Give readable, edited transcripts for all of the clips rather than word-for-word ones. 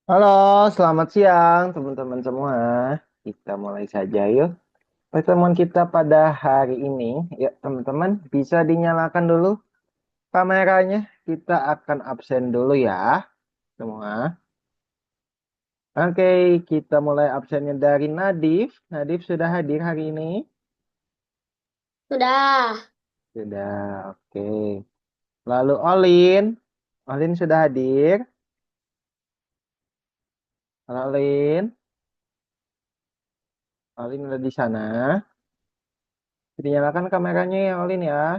Halo, selamat siang teman-teman semua. Kita mulai saja yuk. Pertemuan kita pada hari ini, ya teman-teman bisa dinyalakan dulu kameranya. Kita akan absen dulu ya semua. Oke, kita mulai absennya dari Nadif. Nadif sudah hadir hari ini? Sudah. Sudah, oke. Lalu Olin. Olin sudah hadir? Halo Olin. Olin ada di sana. Dinyalakan kameranya ya Olin ya.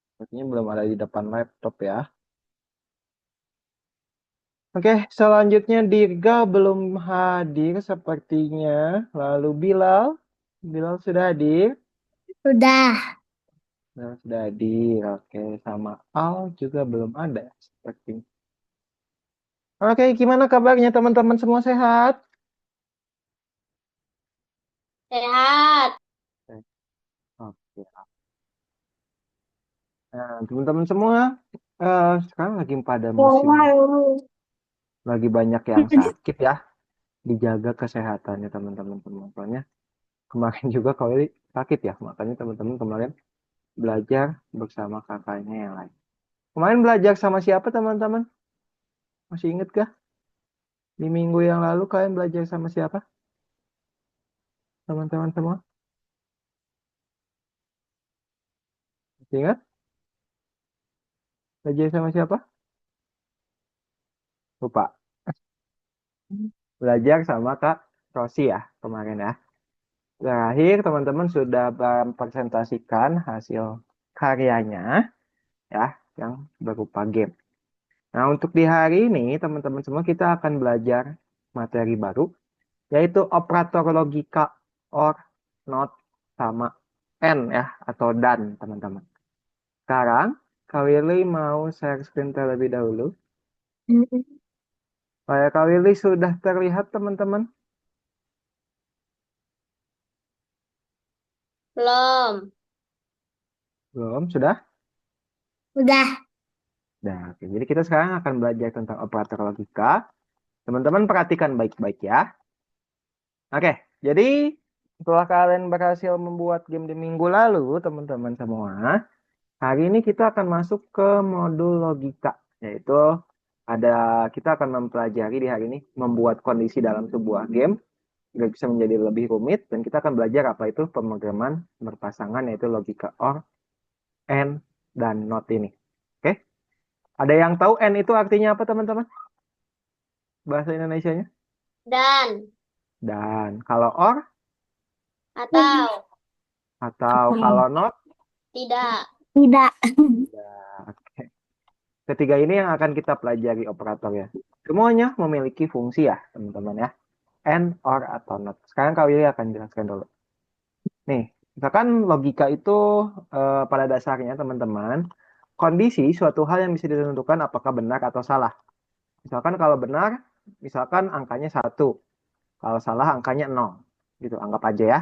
Sepertinya belum ada di depan laptop ya. Oke, selanjutnya Dirga belum hadir sepertinya. Lalu Bilal. Bilal sudah hadir. Sudah. Bilal sudah hadir. Oke, sama Al juga belum ada sepertinya. Oke, gimana kabarnya teman-teman semua sehat? Sehat. Oke. Nah, teman-teman semua, sekarang lagi pada musim, lagi banyak yang sakit ya. Dijaga kesehatannya teman-teman semua. Soalnya kemarin juga kalau sakit ya, makanya teman-teman kemarin belajar bersama kakaknya yang lain. Kemarin belajar sama siapa teman-teman? Masih inget gak? Di minggu yang lalu kalian belajar sama siapa? Teman-teman semua? Masih ingat? Belajar sama siapa? Lupa. Belajar sama Kak Rosi ya kemarin ya. Terakhir teman-teman sudah mempresentasikan hasil karyanya ya yang berupa game. Nah untuk di hari ini teman-teman semua kita akan belajar materi baru yaitu operator logika or, not, sama and ya atau dan teman-teman. Sekarang, Kak Willy mau share screen terlebih dahulu. Kak Willy sudah terlihat teman-teman? Belum. Belum, sudah? Udah. Nah, oke. Jadi kita sekarang akan belajar tentang operator logika. Teman-teman perhatikan baik-baik ya. Oke, jadi setelah kalian berhasil membuat game di minggu lalu, teman-teman semua, hari ini kita akan masuk ke modul logika, yaitu ada kita akan mempelajari di hari ini membuat kondisi dalam sebuah game nggak bisa menjadi lebih rumit dan kita akan belajar apa itu pemrograman berpasangan yaitu logika or, and, dan not ini. Oke? Ada yang tahu and itu artinya apa teman-teman? Bahasa Indonesianya? Dan. Dan kalau or Atau. atau kalau not? Tidak. Tidak. Ya, oke. Ketiga ini yang akan kita pelajari operatornya. Semuanya memiliki fungsi ya teman-teman ya. And, or, atau not. Sekarang Kak Willy akan jelaskan dulu. Nih, misalkan logika itu pada dasarnya teman-teman, kondisi suatu hal yang bisa ditentukan apakah benar atau salah. Misalkan kalau benar, misalkan angkanya 1. Kalau salah angkanya 0. Gitu, anggap aja ya.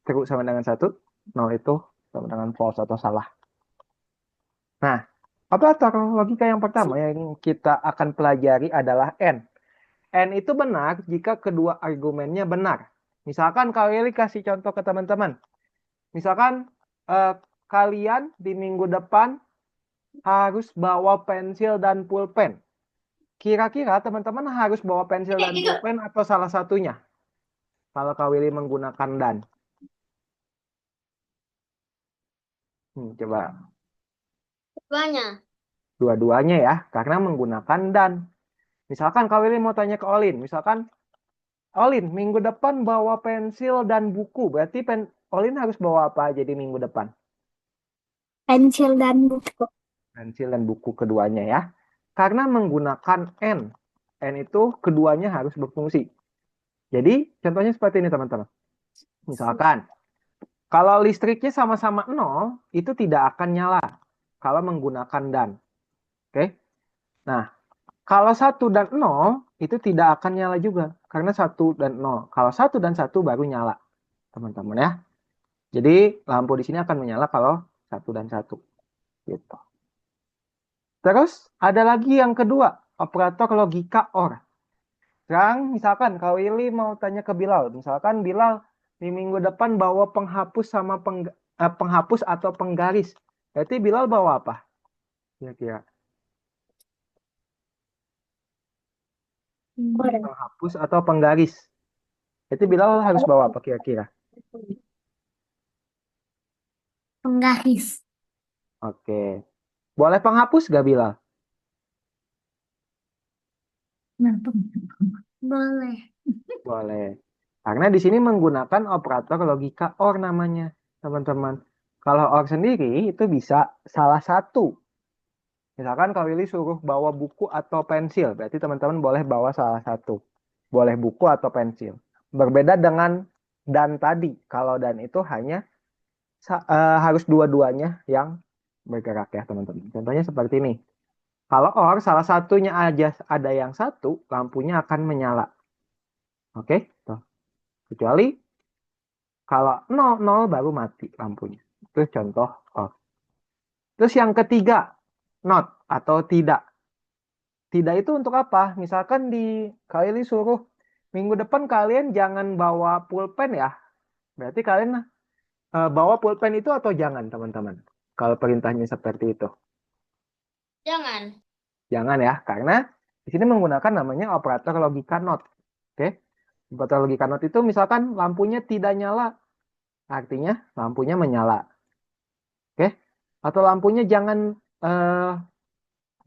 True sama dengan 1, 0 itu sama dengan false atau salah. Nah, operator logika yang pertama yang kita akan pelajari adalah N. N itu benar jika kedua argumennya benar. Misalkan kalian kasih contoh ke teman-teman. Misalkan eh, kalian di minggu depan harus bawa pensil dan pulpen. Kira-kira teman-teman harus bawa pensil dan pulpen atau salah satunya? Kalau Kak Willy menggunakan dan. Coba Banyak. dua-duanya ya, karena menggunakan dan. Misalkan Kak Willy mau tanya ke Olin, misalkan Olin minggu depan bawa pensil dan buku, berarti Olin harus bawa apa aja di minggu depan? Pensil dan buku. Pensil dan buku keduanya ya. Karena menggunakan N. N itu keduanya harus berfungsi. Jadi contohnya seperti ini teman-teman. Misalkan kalau listriknya sama-sama 0, itu tidak akan nyala kalau menggunakan dan. Oke. Nah, kalau 1 dan 0 itu tidak akan nyala juga karena 1 dan 0. Kalau 1 dan 1 baru nyala, teman-teman ya. Jadi lampu di sini akan menyala kalau 1 dan 1 gitu. Terus ada lagi yang kedua, operator logika OR. Sekarang misalkan Kak Willy mau tanya ke Bilal, misalkan Bilal di minggu depan bawa penghapus sama penghapus atau penggaris. Berarti Bilal bawa apa? Kira-kira penghapus atau penggaris. Berarti Bilal harus bawa apa kira-kira? Penggaris. Oke. Boleh penghapus gak Bilal? Boleh. Boleh. Karena di sini menggunakan operator logika OR namanya, teman-teman. Kalau OR sendiri itu bisa salah satu. Misalkan Kak Willy suruh bawa buku atau pensil, berarti teman-teman boleh bawa salah satu. Boleh buku atau pensil. Berbeda dengan dan tadi. Kalau dan itu hanya harus dua-duanya yang bergerak ya, teman-teman. Contohnya seperti ini. Kalau OR salah satunya aja ada yang satu, lampunya akan menyala. Oke? Tuh. Kecuali kalau 0 baru mati lampunya. Itu contoh OR. Terus yang ketiga, not atau tidak. Tidak itu untuk apa? Misalkan di Kylie suruh minggu depan kalian jangan bawa pulpen ya. Berarti kalian bawa pulpen itu atau jangan, teman-teman? Kalau perintahnya seperti itu. Jangan. Jangan ya, karena di sini menggunakan namanya operator logika not. Oke? Operator logika not itu misalkan lampunya tidak nyala, artinya lampunya menyala. Oke? Atau lampunya jangan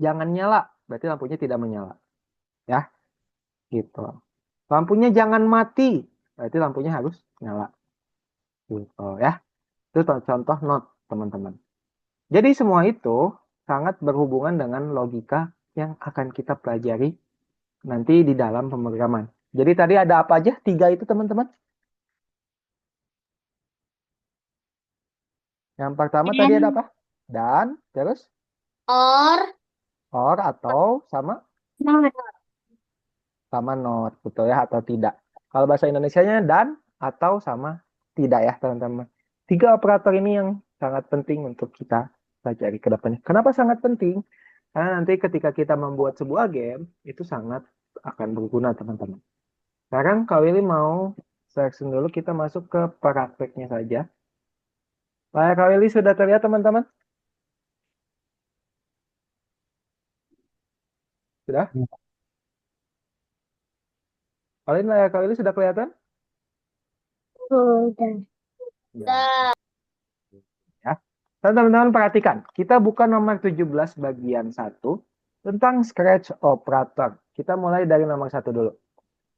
nyala, berarti lampunya tidak menyala. Ya, gitu. Lampunya jangan mati, berarti lampunya harus nyala. Gitu ya. Itu contoh not, teman-teman. Jadi semua itu sangat berhubungan dengan logika yang akan kita pelajari nanti di dalam pemrograman. Jadi tadi ada apa aja? 3 itu, teman-teman. Yang pertama tadi ada apa? Dan, terus Or. or atau sama Not. sama not, betul ya, atau tidak. Kalau bahasa Indonesianya dan atau sama tidak ya, teman-teman. 3 operator ini yang sangat penting untuk kita pelajari ke depannya. Kenapa sangat penting? Karena nanti ketika kita membuat sebuah game, itu sangat akan berguna, teman-teman. Sekarang Kak Willy mau selection dulu, kita masuk ke prakteknya saja. Layar Kak Willy sudah terlihat, teman-teman? Sudah? Kalian layar Kak Willy sudah kelihatan? Udah. Ya. Ya. Dan teman-teman perhatikan, kita buka nomor 17 bagian 1 tentang scratch operator. Kita mulai dari nomor 1 dulu.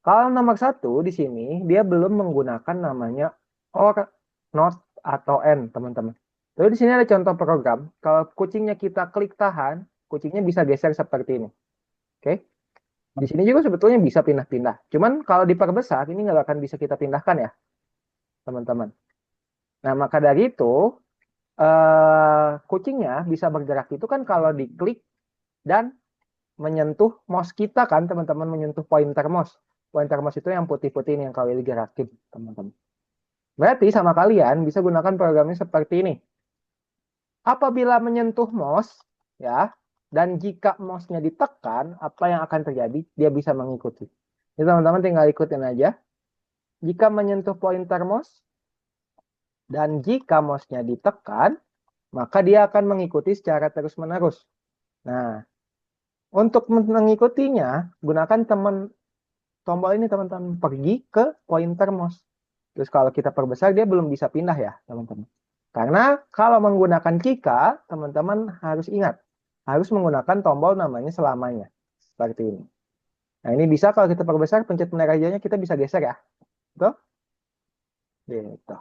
Kalau nomor 1 di sini, dia belum menggunakan namanya or, not, atau and, teman-teman. Lalu di sini ada contoh program. Kalau kucingnya kita klik tahan, kucingnya bisa geser seperti ini. Oke? Di sini juga sebetulnya bisa pindah-pindah. Cuman kalau diperbesar, ini nggak akan bisa kita pindahkan ya, teman-teman. Nah, maka dari itu, kucingnya bisa bergerak itu kan kalau diklik dan menyentuh mouse kita kan, teman-teman, menyentuh pointer mouse. Pointer mouse itu yang putih-putih ini yang kalian gerakin, teman-teman. Berarti sama kalian bisa gunakan programnya seperti ini. Apabila menyentuh mouse, ya, dan jika mouse-nya ditekan, apa yang akan terjadi? Dia bisa mengikuti. Jadi teman-teman tinggal ikutin aja. Jika menyentuh pointer mouse, dan jika mouse-nya ditekan, maka dia akan mengikuti secara terus-menerus. Nah, untuk mengikutinya, gunakan tombol ini, teman-teman. Pergi ke pointer mouse. Terus kalau kita perbesar, dia belum bisa pindah ya, teman-teman. Karena kalau menggunakan Kika, teman-teman harus ingat. Harus menggunakan tombol namanya selamanya. Seperti ini. Nah, ini bisa kalau kita perbesar, pencet merah hijaunya kita bisa geser ya. Betul? Gitu.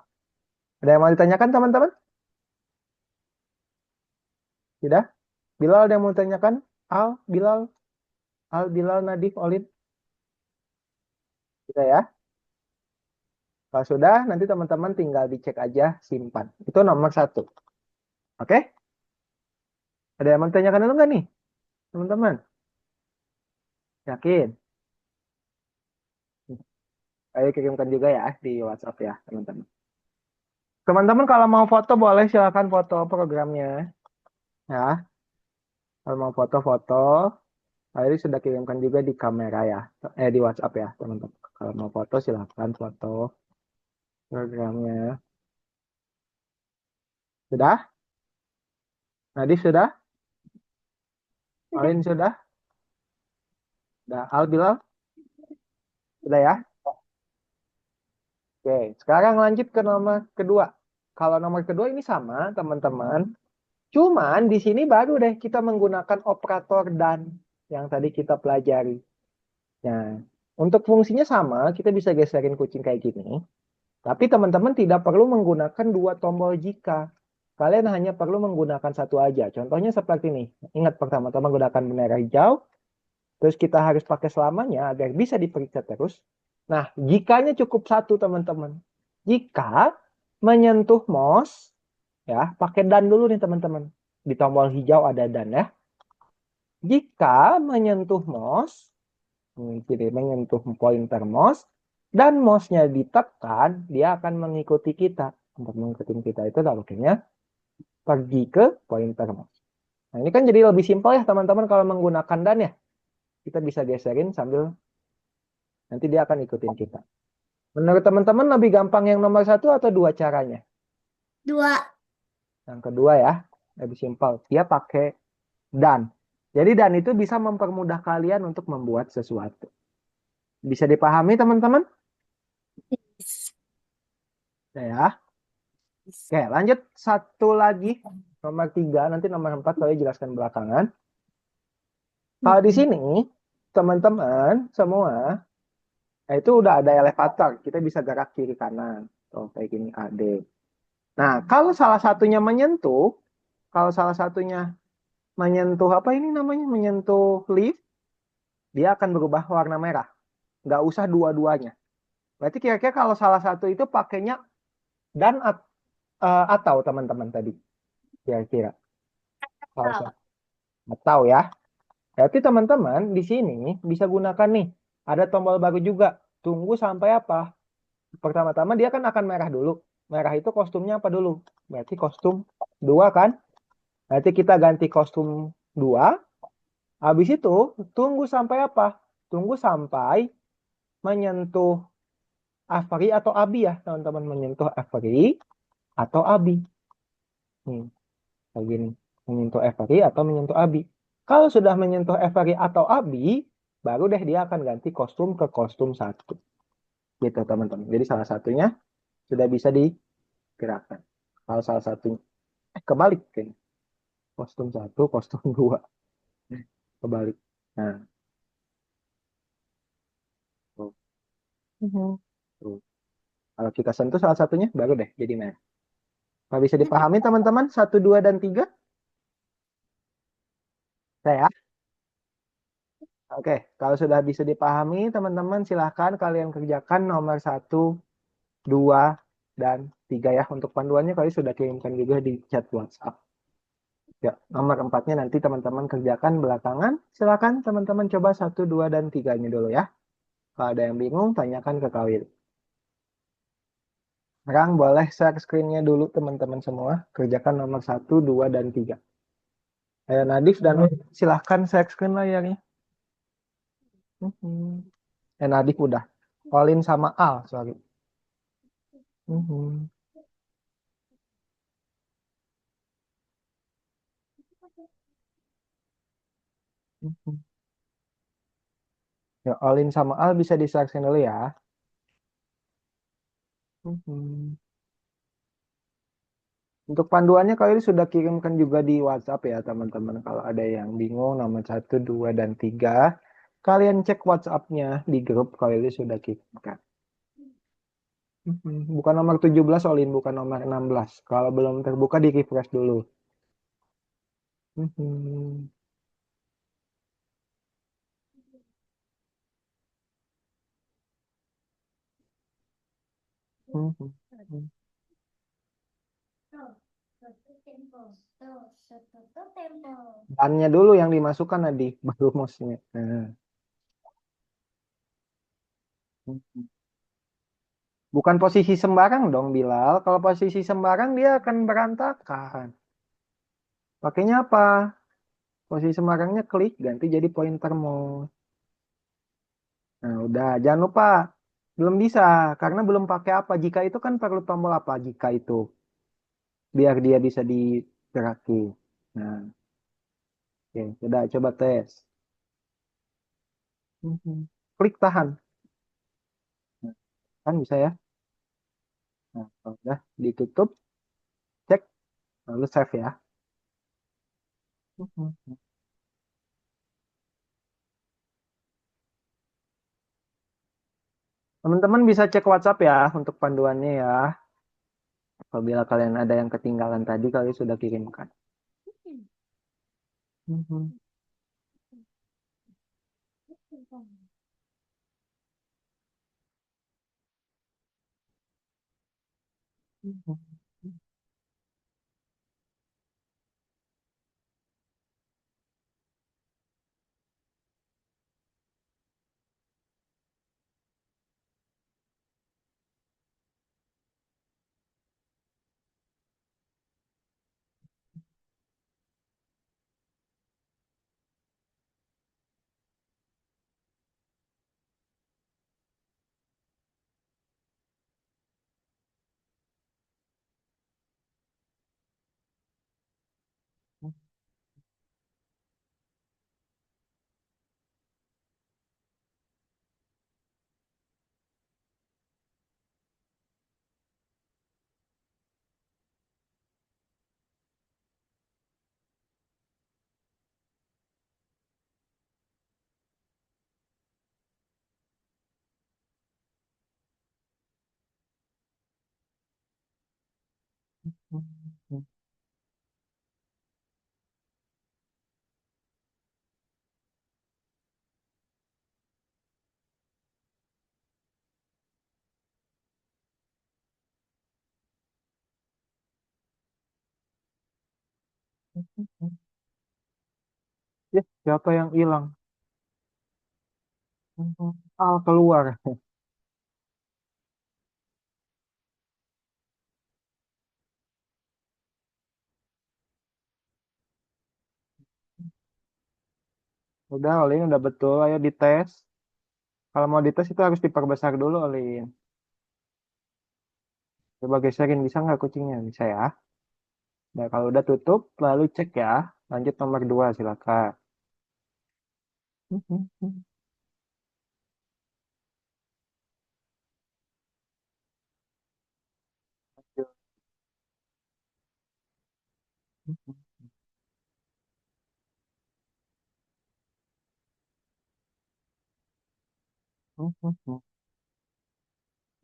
Ada yang mau ditanyakan, teman-teman? Tidak? Bilal ada yang mau ditanyakan? Bilal, Bilal, Nadif, Olin? Tidak ya? Kalau sudah, nanti teman-teman tinggal dicek aja, simpan. Itu nomor 1. Oke? Ada yang mau ditanyakan dulu nggak nih, teman-teman? Yakin? Ayo kirimkan juga ya di WhatsApp ya, teman-teman. Teman-teman kalau mau foto boleh silakan foto programnya. Ya. Kalau mau foto-foto, Airi sudah kirimkan juga di kamera ya, di WhatsApp ya, teman-teman. Kalau mau foto silahkan foto programnya. Sudah? Nadif sudah? Sudah. Alin sudah? Sudah? Al Bilal? Sudah ya? Oke, sekarang lanjut ke nomor kedua. Kalau nomor kedua ini sama, teman-teman. Cuman di sini baru deh kita menggunakan operator dan yang tadi kita pelajari. Nah, untuk fungsinya sama, kita bisa geserin kucing kayak gini. Tapi teman-teman tidak perlu menggunakan dua tombol jika. Kalian hanya perlu menggunakan satu aja. Contohnya seperti ini. Ingat pertama-tama menggunakan bendera hijau. Terus kita harus pakai selamanya agar bisa diperiksa terus. Nah, jikanya cukup satu teman-teman. Jika menyentuh mouse, ya pakai dan dulu nih teman-teman. Di tombol hijau ada dan ya. Jika menyentuh mouse, jadi menyentuh pointer mouse, dan mouse-nya ditekan, dia akan mengikuti kita. Untuk mengikuti kita itu artinya pergi ke pointer mouse. Nah, ini kan jadi lebih simpel ya teman-teman kalau menggunakan dan ya. Kita bisa geserin sambil nanti dia akan ikutin kita. Menurut teman-teman lebih gampang yang nomor satu atau dua caranya? Dua. Yang kedua ya, lebih simpel. Dia pakai dan. Jadi dan itu bisa mempermudah kalian untuk membuat sesuatu. Bisa dipahami teman-teman? Ya. Oke, lanjut satu lagi. Nomor tiga, nanti nomor empat saya jelaskan belakangan. Kalau di sini, teman-teman semua, itu udah ada elevator. Kita bisa gerak kiri kanan. Tuh, kayak gini AD. Nah, kalau salah satunya menyentuh, kalau salah satunya menyentuh apa ini namanya? Menyentuh lift, dia akan berubah warna merah. Nggak usah dua-duanya. Berarti kira-kira kalau salah satu itu pakainya dan atau teman-teman tadi. Kira-kira. Kalau Tahu. atau ya. Berarti teman-teman di sini bisa gunakan nih. Ada tombol baru juga. Tunggu sampai apa? Pertama-tama dia kan akan merah dulu. Merah itu kostumnya apa dulu? Berarti kostum 2 kan? Berarti kita ganti kostum 2. Habis itu tunggu sampai apa? Tunggu sampai menyentuh Avery atau Abi ya, teman-teman. Menyentuh Avery atau Abi. Nih, kayak gini. Menyentuh Avery atau menyentuh Abi. Kalau sudah menyentuh Avery atau Abi, baru deh dia akan ganti kostum ke kostum satu. Gitu, teman-teman. Jadi salah satunya sudah bisa digerakkan. Kalau salah satunya, kebalik kayaknya. Kostum satu, kostum dua. Kebalik. Nah, tuh. Mhm. Tuh. Kalau kita sentuh salah satunya, baru deh jadi merah. Nah, bisa dipahami teman-teman? Satu, dua, dan tiga? Saya. Oke, kalau sudah bisa dipahami, teman-teman silahkan kalian kerjakan nomor satu, dua, dan tiga ya. Untuk panduannya kalian sudah kirimkan juga di chat WhatsApp. Ya, nomor empatnya nanti teman-teman kerjakan belakangan. Silakan teman-teman coba satu, dua, dan tiganya dulu ya. Kalau ada yang bingung, tanyakan ke Kawil. Sekarang boleh share screen-nya dulu teman-teman semua. Kerjakan nomor satu, dua, dan tiga. Ayo Nadif dan silahkan share screen layarnya. Nadif udah. Olin sama Al, sorry. Mhm. Mhm. Ya, Olin sama Al bisa di share screen dulu ya. Mhm. Untuk panduannya kalian sudah kirimkan juga di WhatsApp ya teman-teman. Kalau ada yang bingung nomor satu, dua, dan tiga, kalian cek WhatsApp-nya di grup kalian sudah kirimkan. Bukan nomor 17 Olin, bukan nomor 16. Kalau belum terbuka di refresh dulu. Mhm. Mhm. Bannya dulu yang dimasukkan tadi, baru mouse-nya. Nah. Mhm. Bukan posisi sembarang dong, Bilal. Kalau posisi sembarang dia akan berantakan. Pakainya apa? Posisi Semarangnya klik, ganti jadi pointer mouse. Nah, udah. Jangan lupa, belum bisa, karena belum pakai apa. Jika itu kan perlu tombol apa, jika itu. Biar dia bisa digerakin. Nah, oke. Udah, coba tes. Mhm. Klik tahan. Nah, kan bisa ya. Nah, kalau udah ditutup, cek, lalu save ya. Mhm. Teman-teman bisa cek WhatsApp ya untuk panduannya ya. Apabila kalian ada yang ketinggalan tadi, kalian sudah kirimkan. Mhm. Ya, siapa yang hilang? Ah, keluar. Udah, Olin, udah betul. Ayo dites. Kalau mau dites itu harus diperbesar dulu, Olin. Coba geserin, bisa nggak kucingnya? Bisa ya. Nah, kalau udah tutup, lalu cek ya. Lanjut nomor 2, silakan.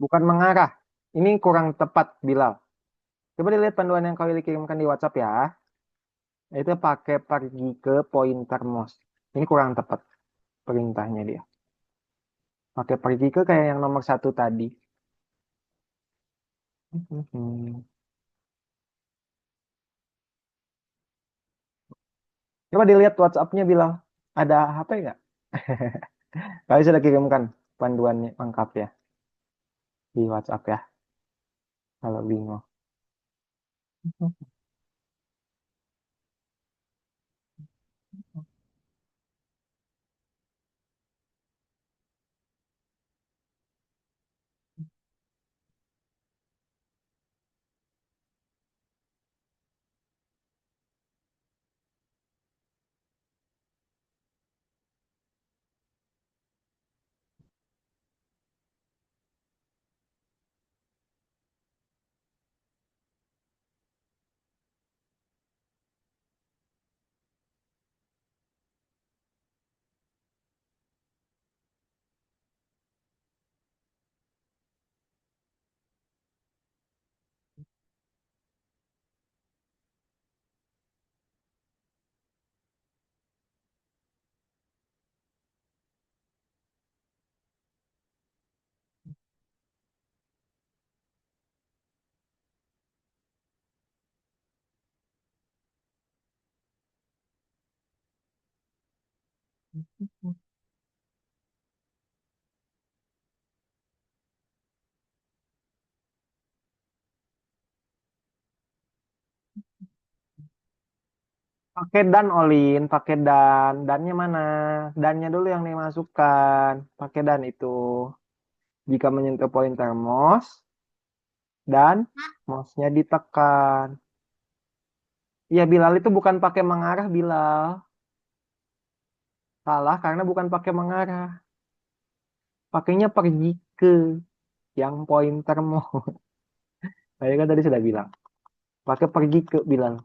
Bukan mengarah. Ini kurang tepat, Bilal. Coba dilihat panduan yang kau kirimkan di WhatsApp ya. Itu pakai pergi ke pointer mouse. Ini kurang tepat perintahnya dia. Pakai pergi ke kayak yang nomor 1 tadi. Coba dilihat WhatsApp-nya bilang ada HP nggak? Kalian sudah kirimkan panduannya lengkap ya di WhatsApp ya. Kalau bingung. Pakai dan Olin, pakai dan. Dannya mana? Dannya dulu yang dimasukkan. Pakai dan itu. Jika menyentuh pointer mouse dan mouse-nya ditekan. Ya Bilal itu bukan pakai mengarah Bilal. Salah karena bukan pakai mengarah. Pakainya pergi ke yang pointer mouse. Saya kan tadi sudah bilang. Pakai pergi ke Bilal.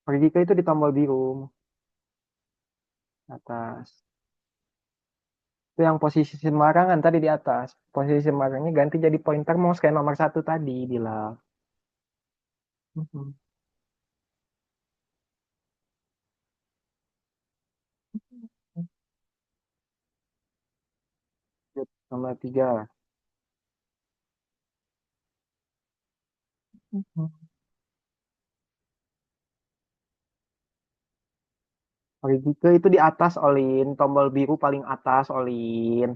Pergi ke itu di tombol biru atas. Itu yang posisi sembarangan tadi di atas. Posisi sembarangnya ganti jadi pointer mouse kayak nomor satu tadi bilang. Mhm. Nomor tiga. Mhm. Pergi ke itu di atas Olin. Tombol biru paling atas Olin.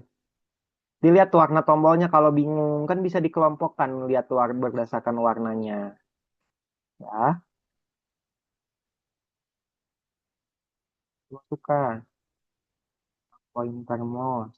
Dilihat warna tombolnya kalau bingung kan bisa dikelompokkan lihat berdasarkan warnanya. Ya, masukkan pointer mouse.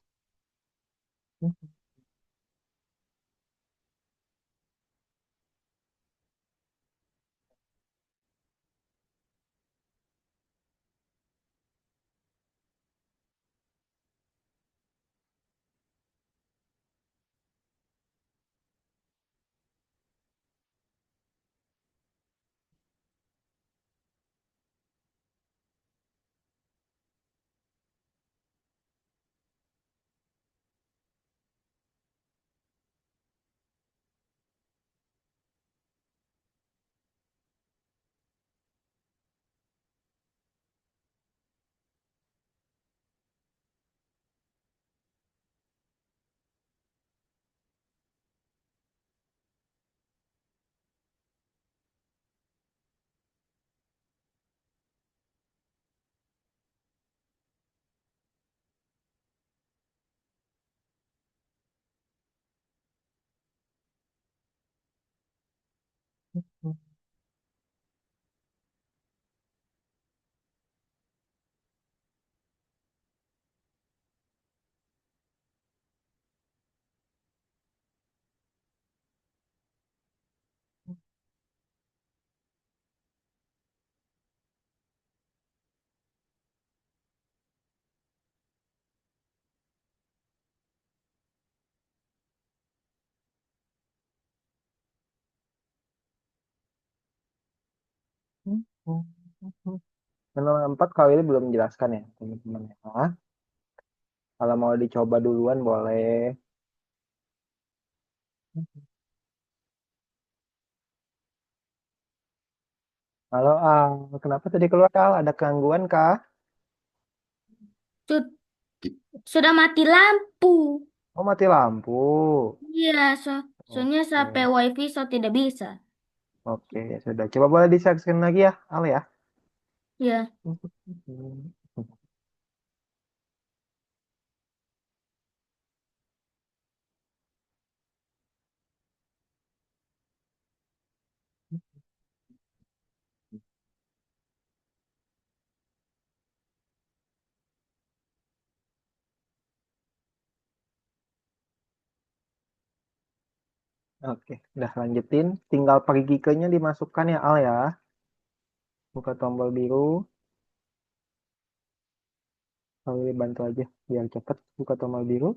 Nomor 4 kali ini belum menjelaskan ya teman-teman ya. Kalau mau dicoba duluan boleh. Halo Al, kenapa tadi keluar Al? Ada gangguan kah? Sud- Sudah mati lampu. Oh mati lampu. Iya, soalnya sampai Oke, wifi so tidak bisa. oke ya sudah. Coba boleh disaksikan lagi ya Al ya. Ya, Oke, udah lanjutin. Tinggal pergi ke-nya dimasukkan ya Al ya. Buka tombol biru. Kalau bantu aja biar cepet. Buka tombol biru.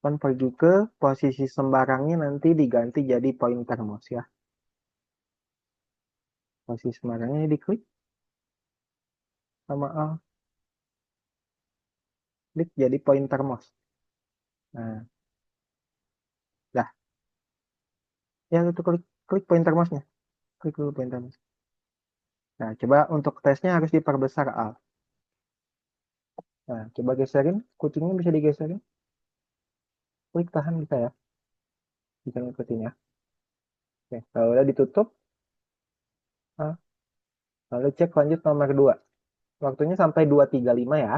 Kan pergi ke posisi sembarangnya nanti diganti jadi pointer mouse ya. Posisi sembarangnya diklik sama Al. Klik jadi pointer mouse. Nah, dah. Ya itu klik klik pointer mouse-nya. Klik dulu pointer mouse. Nah, coba untuk tesnya harus diperbesar Al. Nah, coba geserin. Kucingnya bisa digeserin. Klik tahan bisa ya. Bisa ngikutin ya. Oke, kalau udah ditutup, ah, lalu cek lanjut nomor 2. Waktunya sampai 2.35 ya.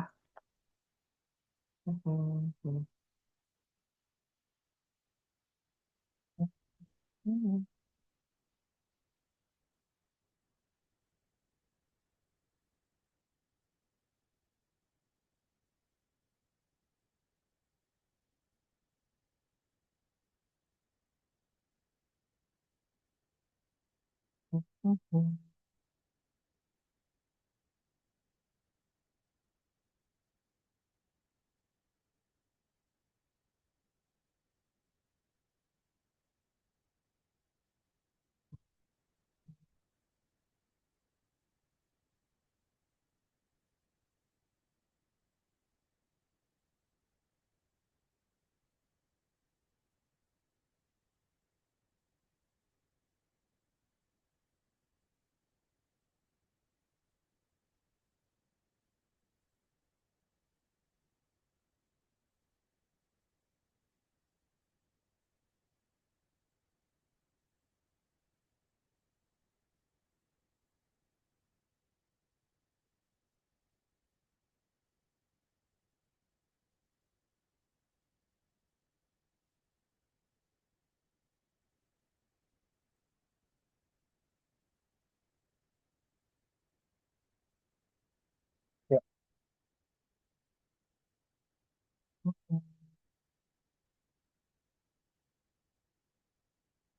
Ya,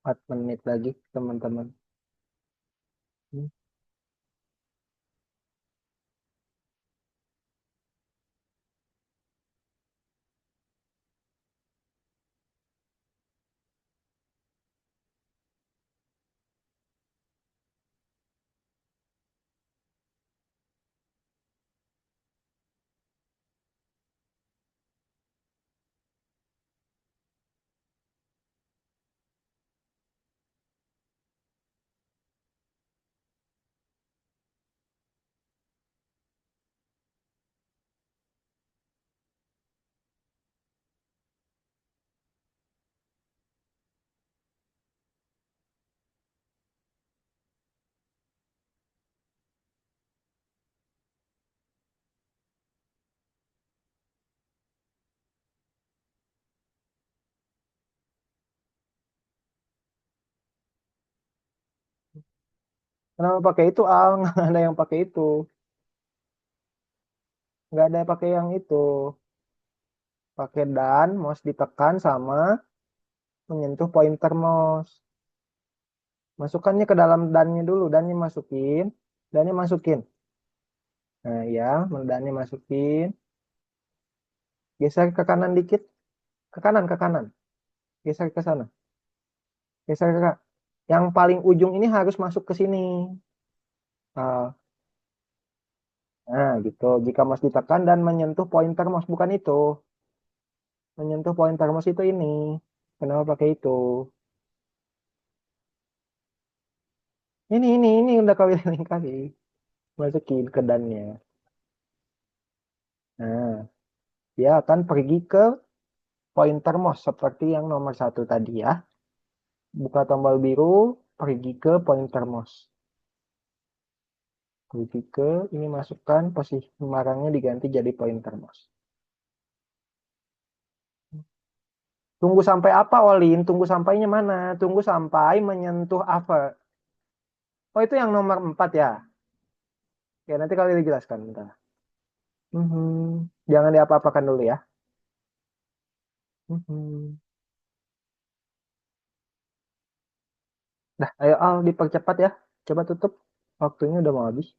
4 menit lagi, teman-teman. Kenapa pakai itu, Al? Nggak ada yang pakai itu. Nggak ada yang pakai yang itu. Pakai dan, mouse ditekan sama menyentuh pointer mouse. Masukkannya ke dalam dannya dulu. Dannya masukin. Dannya masukin. Nah, ya, dannya masukin. Geser ke kanan dikit. Ke kanan, ke kanan. Geser ke sana. Geser ke kanan. Yang paling ujung ini harus masuk ke sini. Ah, nah, gitu. Jika mouse ditekan dan menyentuh pointer mouse. Bukan itu. Menyentuh pointer mouse itu ini. Kenapa pakai itu? Ini udah kau bilang kali. Masukin ke dannya. Nah, dia akan pergi ke pointer mouse seperti yang nomor 1 tadi ya. Buka tombol biru, pergi ke pointer mouse. Pergi ke, ini masukkan posisi marangnya diganti jadi pointer mouse. Tunggu sampai apa, Olin? Tunggu sampainya mana? Tunggu sampai menyentuh apa? Oh, itu yang nomor 4 ya? Ya, nanti kali dijelaskan. Bentar. Jangan diapa-apakan dulu ya. Nah, ayo Al, dipercepat ya. Coba tutup. Waktunya udah mau habis.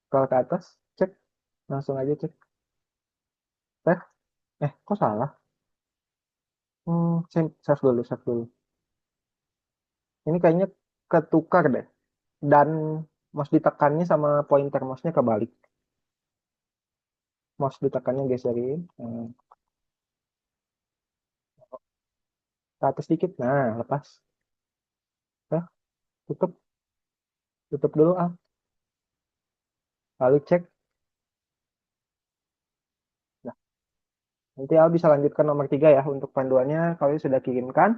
Kalau ke atas, cek. Langsung aja cek. Teh, kok salah? Save dulu, save dulu. Ini kayaknya ketukar deh. Dan mouse ditekannya sama pointer mouse-nya kebalik. Mouse ditekannya geserin. Ke atas dikit. Nah, lepas. Teh, tutup. Tutup dulu, ah. Lalu cek. Nah, nanti Al bisa lanjutkan nomor 3 ya. Untuk panduannya kalian sudah kirimkan.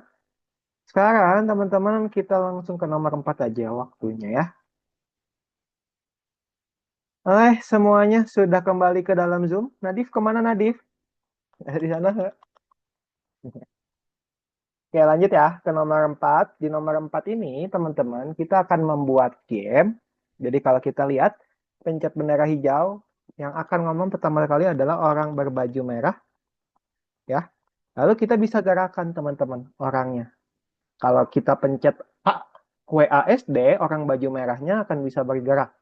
Sekarang, teman-teman, kita langsung ke nomor 4 aja waktunya ya. Semuanya sudah kembali ke dalam Zoom. Nadif, kemana Nadif? Di sana nggak? Oke, lanjut ya ke nomor 4. Di nomor 4 ini, teman-teman, kita akan membuat game. Jadi kalau kita lihat, pencet bendera hijau, yang akan ngomong pertama kali adalah orang berbaju merah, ya. Lalu kita bisa gerakan, teman-teman, orangnya. Kalau kita pencet A, WASD, orang baju merahnya akan bisa bergerak.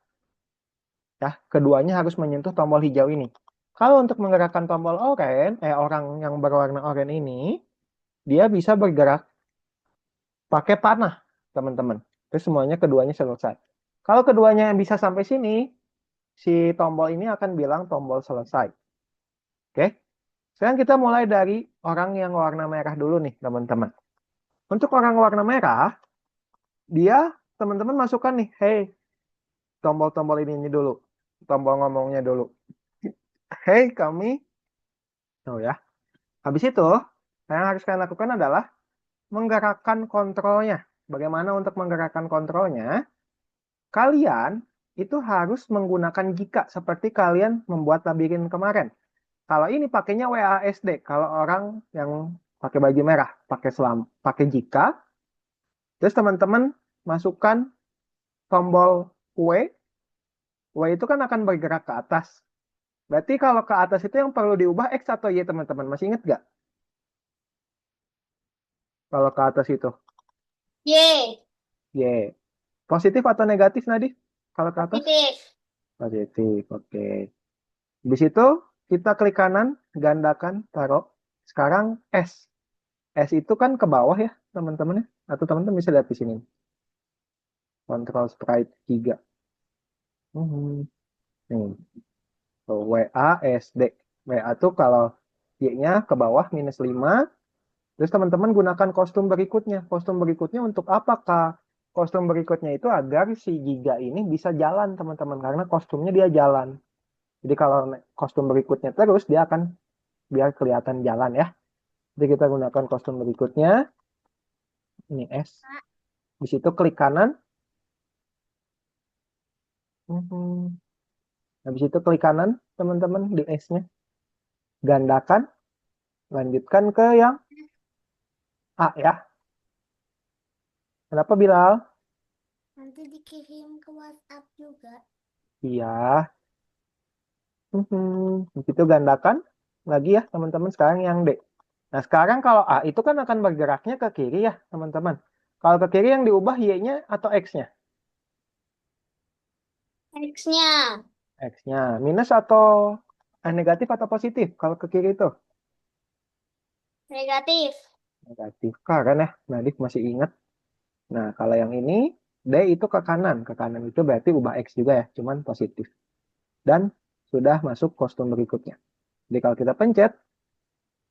Ya, keduanya harus menyentuh tombol hijau ini. Kalau untuk menggerakkan tombol oranye, orang yang berwarna oranye ini, dia bisa bergerak pakai panah, teman-teman. Terus semuanya keduanya selesai. Kalau keduanya yang bisa sampai sini, si tombol ini akan bilang tombol selesai. Oke? Sekarang kita mulai dari orang yang warna merah dulu nih, teman-teman. Untuk orang warna merah, dia teman-teman masukkan nih, hey, tombol-tombol ini dulu. Tombol ngomongnya dulu. Hey, kami. Oh ya. Habis itu, yang harus kalian lakukan adalah menggerakkan kontrolnya. Bagaimana untuk menggerakkan kontrolnya? Kalian itu harus menggunakan jika seperti kalian membuat labirin kemarin. Kalau ini pakainya WASD, kalau orang yang pakai baju merah, pakai jika, terus teman-teman masukkan tombol W, W itu kan akan bergerak ke atas. Berarti kalau ke atas itu yang perlu diubah X atau Y, teman-teman. Masih ingat nggak? Kalau ke atas itu. Y. Y. Positif atau negatif, Nadi? Kalau ke atas? Positif. Positif, oke. Di situ kita klik kanan, gandakan, taruh. Sekarang S. S itu kan ke bawah ya, teman-teman ya. Atau teman-teman bisa lihat di sini. Control Sprite 3. Nih. Tuh, WASD. WA tuh kalau Y-nya ke bawah -5. Terus teman-teman gunakan kostum berikutnya. Kostum berikutnya untuk apakah? Kostum berikutnya itu agar si Giga ini bisa jalan, teman-teman. Karena kostumnya dia jalan. Jadi kalau kostum berikutnya terus, dia akan biar kelihatan jalan ya. Jadi kita gunakan kostum berikutnya. Ini S. Di situ klik kanan. Habis itu klik kanan, teman-teman, di S-nya. Gandakan. Lanjutkan ke yang A ya. Kenapa Bilal? Nanti dikirim ke WhatsApp juga. Iya. Di situ gandakan lagi ya, teman-teman. Sekarang yang D. Nah, sekarang kalau A itu kan akan bergeraknya ke kiri ya, teman-teman. Kalau ke kiri yang diubah Y-nya atau X-nya? X-nya. X-nya. Minus atau negatif atau positif? Kalau ke kiri itu? Negatif. Negatif. Keren ya, Nadif masih ingat. Nah, kalau yang ini, D itu ke kanan. Ke kanan itu berarti ubah X juga ya, cuman positif. Dan sudah masuk kostum berikutnya. Jadi kalau kita pencet,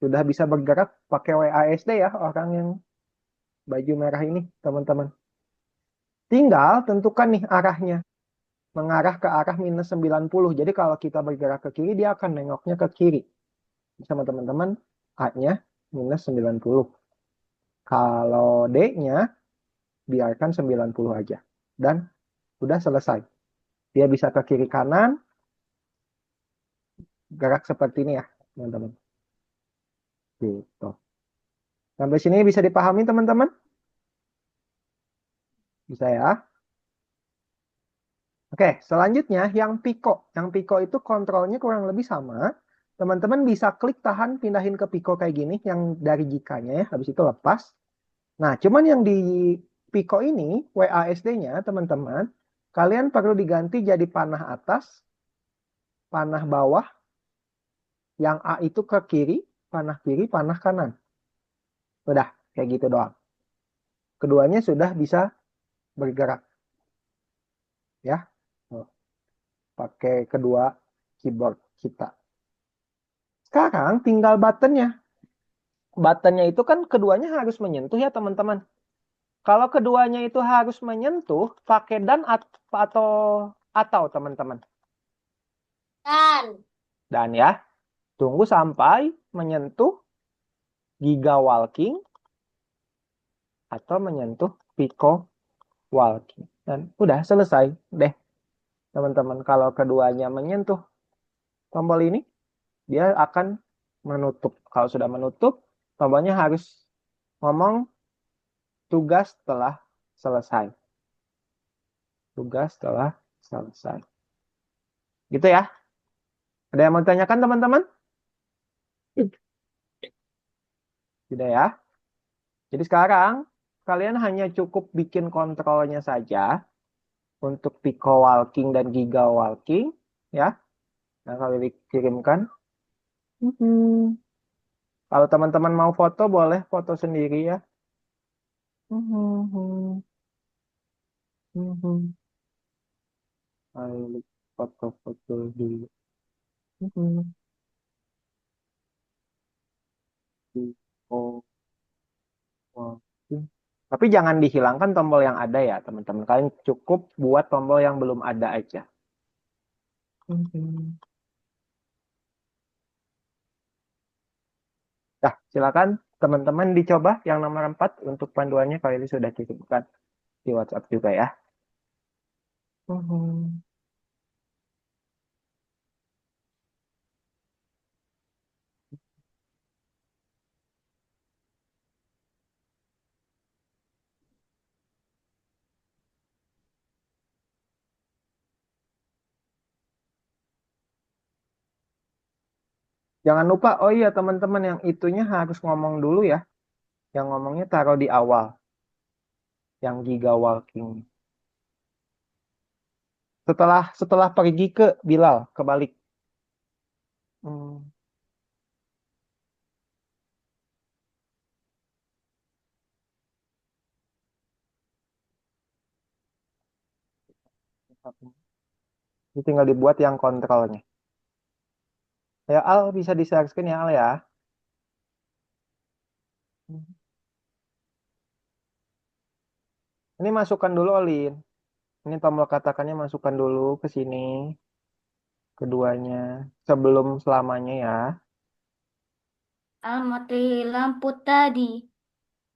sudah bisa bergerak pakai WASD ya, orang yang baju merah ini, teman-teman. Tinggal tentukan nih arahnya. Mengarah ke arah -90. Jadi kalau kita bergerak ke kiri, dia akan nengoknya ke kiri. Sama teman-teman, A-nya -90. Kalau D-nya, biarkan 90 aja. Dan sudah selesai. Dia bisa ke kiri kanan, gerak seperti ini ya, teman-teman. Gitu. Sampai sini bisa dipahami, teman-teman? Bisa ya? Oke, selanjutnya yang Pico. Yang Pico itu kontrolnya kurang lebih sama. Teman-teman bisa klik tahan, pindahin ke Pico kayak gini, yang dari jikanya ya, habis itu lepas. Nah, cuman yang di Pico ini, WASD-nya, teman-teman, kalian perlu diganti jadi panah atas, panah bawah, yang A itu ke kiri, panah kanan. Udah, kayak gitu doang. Keduanya sudah bisa bergerak. Ya, pakai kedua keyboard kita. Sekarang tinggal buttonnya. Buttonnya itu kan keduanya harus menyentuh ya teman-teman. Kalau keduanya itu harus menyentuh, pakai dan atau teman-teman. Dan. Dan ya, tunggu sampai menyentuh Giga Walking atau menyentuh Pico Walking. Dan udah selesai deh teman-teman. Kalau keduanya menyentuh tombol ini, dia akan menutup. Kalau sudah menutup, tombolnya harus ngomong tugas telah selesai. Tugas telah selesai. Gitu ya. Ada yang mau ditanyakan teman-teman? Tidak ya. Jadi sekarang kalian hanya cukup bikin kontrolnya saja untuk Pico Walking dan Giga Walking, ya. Nah, kalau dikirimkan. Mhm. Kalau teman-teman mau foto, boleh foto sendiri ya. Mhm. Mhm. Ayo foto-foto dulu. Mhm. Pico Walking. Tapi jangan dihilangkan tombol yang ada ya, teman-teman. Kalian cukup buat tombol yang belum ada aja. Mhm. Nah, silakan teman-teman dicoba yang nomor 4 untuk panduannya kali ini sudah kirimkan di WhatsApp juga ya. Mhm. Jangan lupa, oh iya teman-teman yang itunya harus ngomong dulu ya. Yang ngomongnya taruh di awal, yang giga walking. Setelah setelah pergi ke Bilal, kebalik. Hmm. Ini tinggal dibuat yang kontrolnya. Ya Al bisa di-share screen ya Al ya. Ini masukkan dulu Olin. Ini tombol katakannya masukkan dulu ke sini, keduanya, sebelum selamanya ya. Al mati lampu tadi.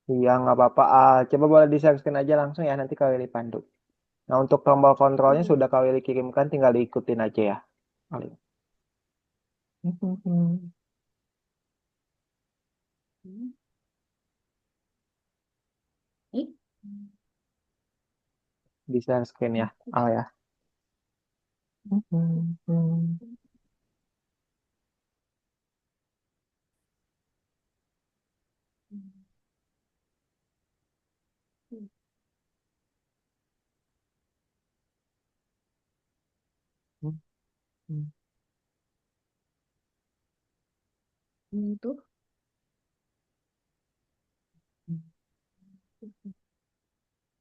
Iya, nggak apa-apa. Ah, coba boleh di-share screen aja langsung ya, nanti kali dipandu. Nah, untuk tombol kontrolnya Hmm. sudah kali dikirimkan, tinggal diikutin aja ya. Olin. Ih. Di-share screen ya, Al ya. Itu.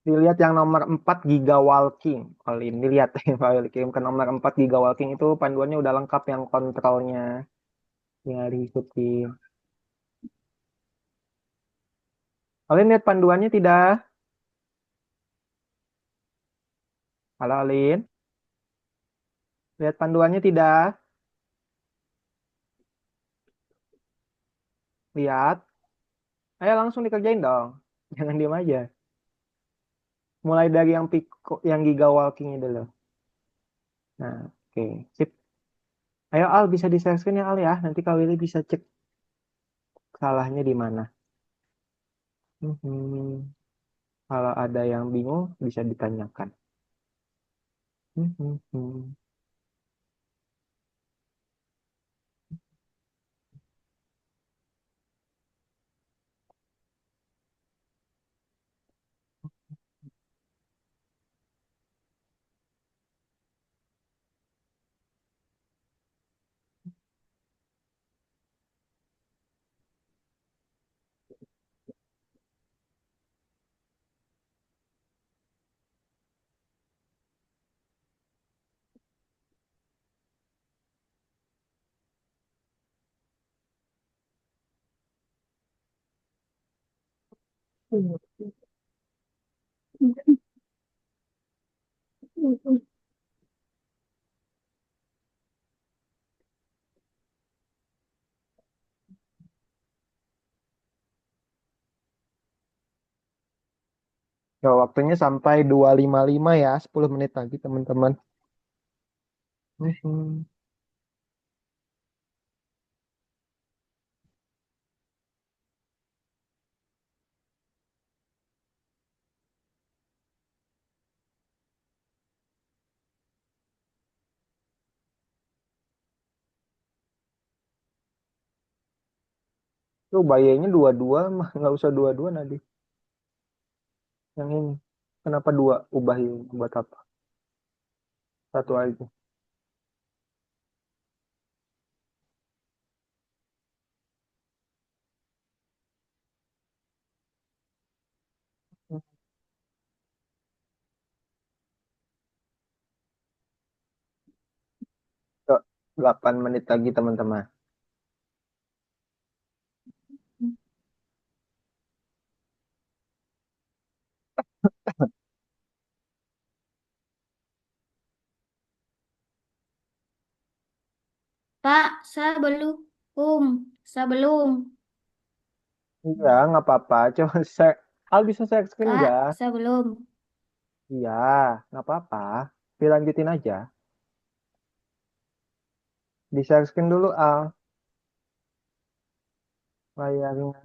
Dilihat yang nomor 4 Giga Walking. Olin, dilihat kalau dikirim ke nomor 4 Giga Walking itu panduannya udah lengkap yang kontrolnya. Tinggal diikutin. Olin lihat panduannya tidak? Halo Olin, lihat panduannya tidak? Lihat. Ayo langsung dikerjain dong. Jangan diam aja. Mulai dari yang Pico, yang Giga Walking itu dulu. Nah, oke. Sip. Ayo Al bisa di-share screen ya Al ya. Nanti Kak Willy bisa cek salahnya di mana. Mhm. Kalau ada yang bingung bisa ditanyakan. Mhm. Ya, waktunya sampai 2.55 ya, 10 menit lagi teman-teman. Mhm. Tuh bayarnya dua-dua mah nggak usah dua-dua nanti. Yang ini. Kenapa dua? Ubahin buat apa? Satu aja. Yuk, 8 menit lagi teman-teman. Pak, saya belum. Saya belum. Iya, nggak apa-apa. Coba share. Al bisa share screen Kak, nggak? saya belum. Iya, nggak apa-apa. Dilanjutin aja. Di share screen dulu, Al. Layarnya.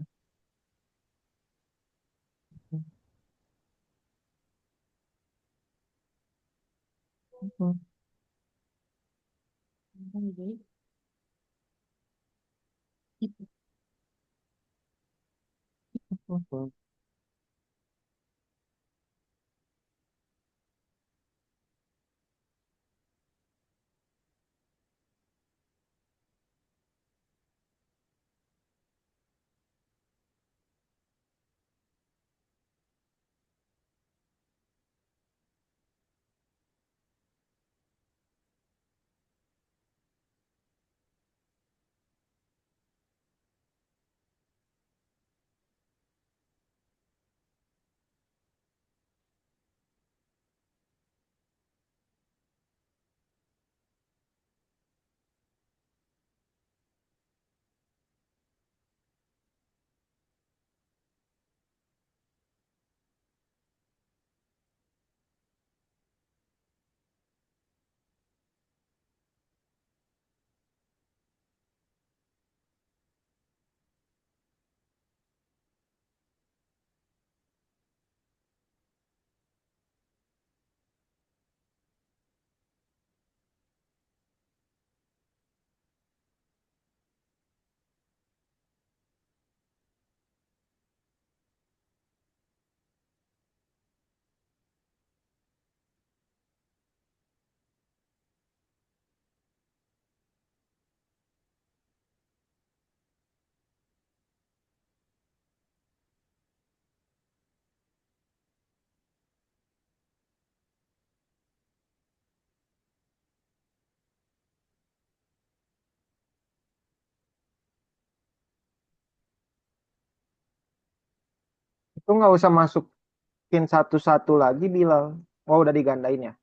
Itu nggak usah masukin satu-satu lagi, Bilal. Oh, udah digandain ya?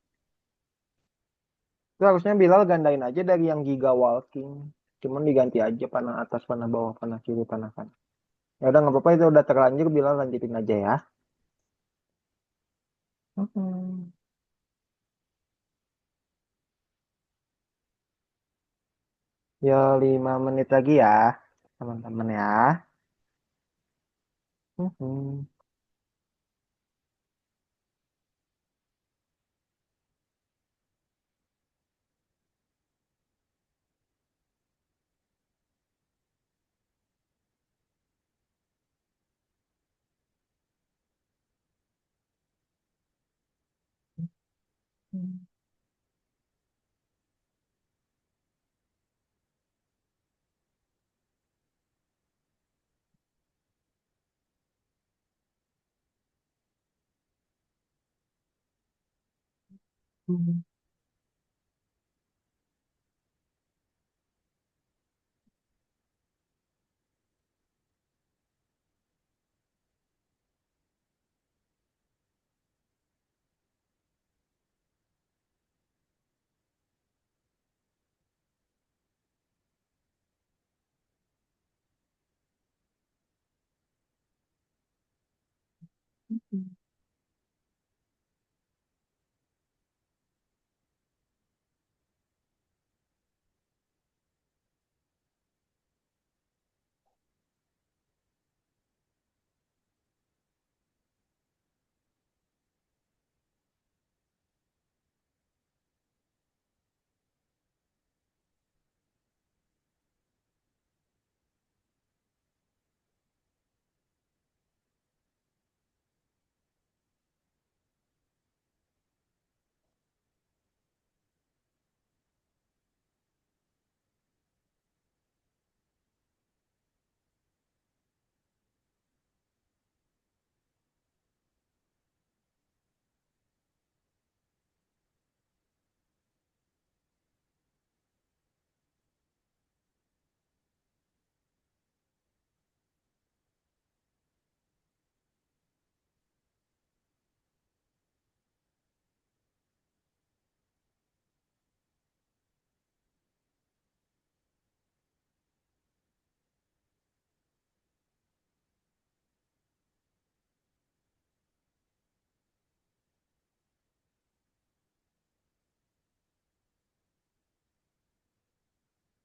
Itu harusnya Bilal gandain aja dari yang Giga Walking. Cuman diganti aja panah atas, panah bawah, panah kiri, panah kanan. Ya udah nggak apa-apa, itu udah terlanjur, Bilal lanjutin aja ya. Mhm. Ya 5 menit lagi ya, teman-teman ya. Mhm.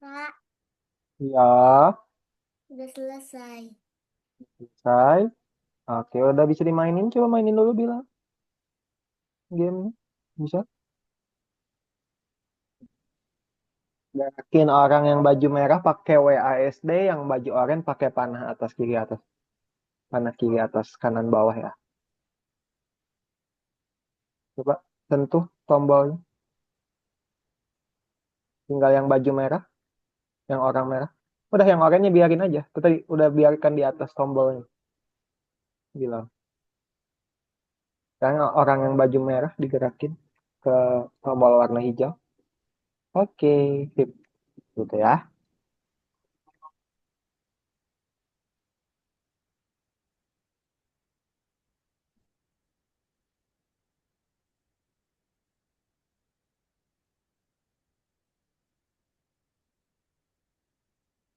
Kak, Ya, udah selesai. selesai. Oke, udah bisa dimainin. Coba mainin dulu bilang game. Bisa? Gerakin orang yang baju merah pakai WASD, yang baju oranye pakai panah atas kiri atas. Panah kiri atas kanan bawah ya. Coba sentuh tombolnya. Tinggal yang baju merah, yang orang merah. Udah yang oranye biarin aja. Itu tadi udah biarkan di atas tombolnya. Bilang. Sekarang orang yang baju merah digerakin ke tombol warna hijau. Oke, sip. Gitu ya.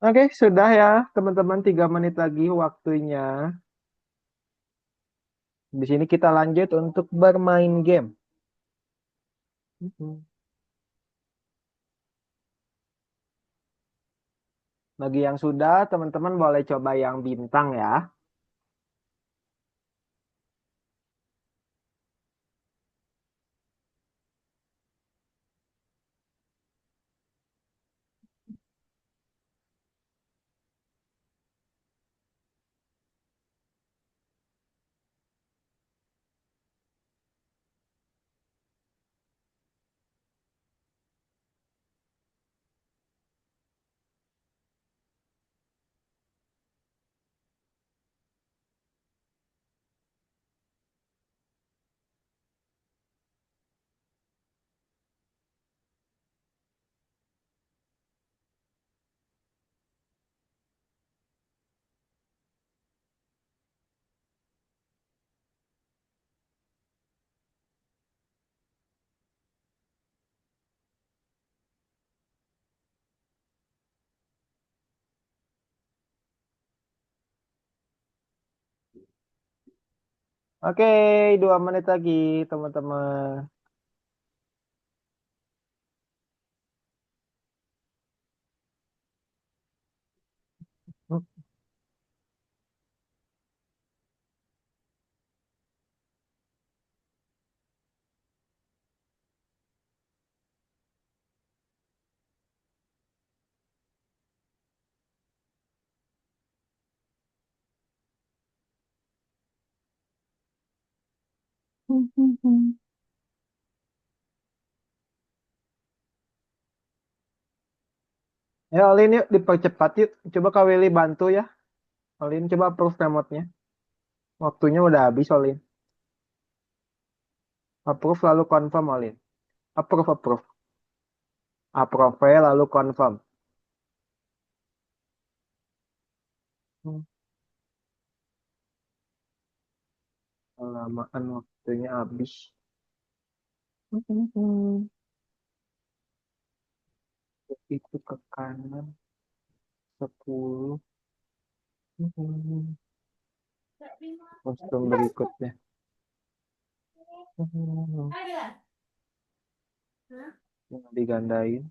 Oke, sudah ya teman-teman 3 menit lagi waktunya. Di sini kita lanjut untuk bermain game. Mhm. Bagi yang sudah, teman-teman boleh coba yang bintang ya. Oke, 2 menit lagi teman-teman. Ya, Olin yuk dipercepat yuk. Coba Kak Willy bantu ya. Olin coba approve remote-nya. Waktunya udah habis Olin. Approve lalu confirm Olin. Approve, approve. Approve lalu confirm. Hmm, Kelamaan waktunya habis. Itu ke kanan 10. Kostum berikutnya. Yang digandain.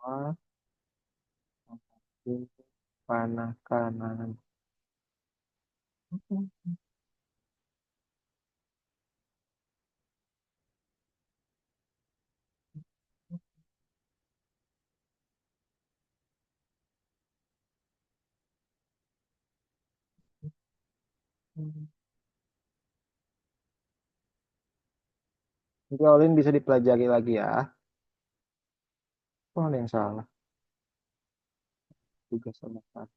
Wah, panah kanan. Jadi Olin bisa dipelajari lagi ya. Oh, ada yang salah. Tugas sama salah.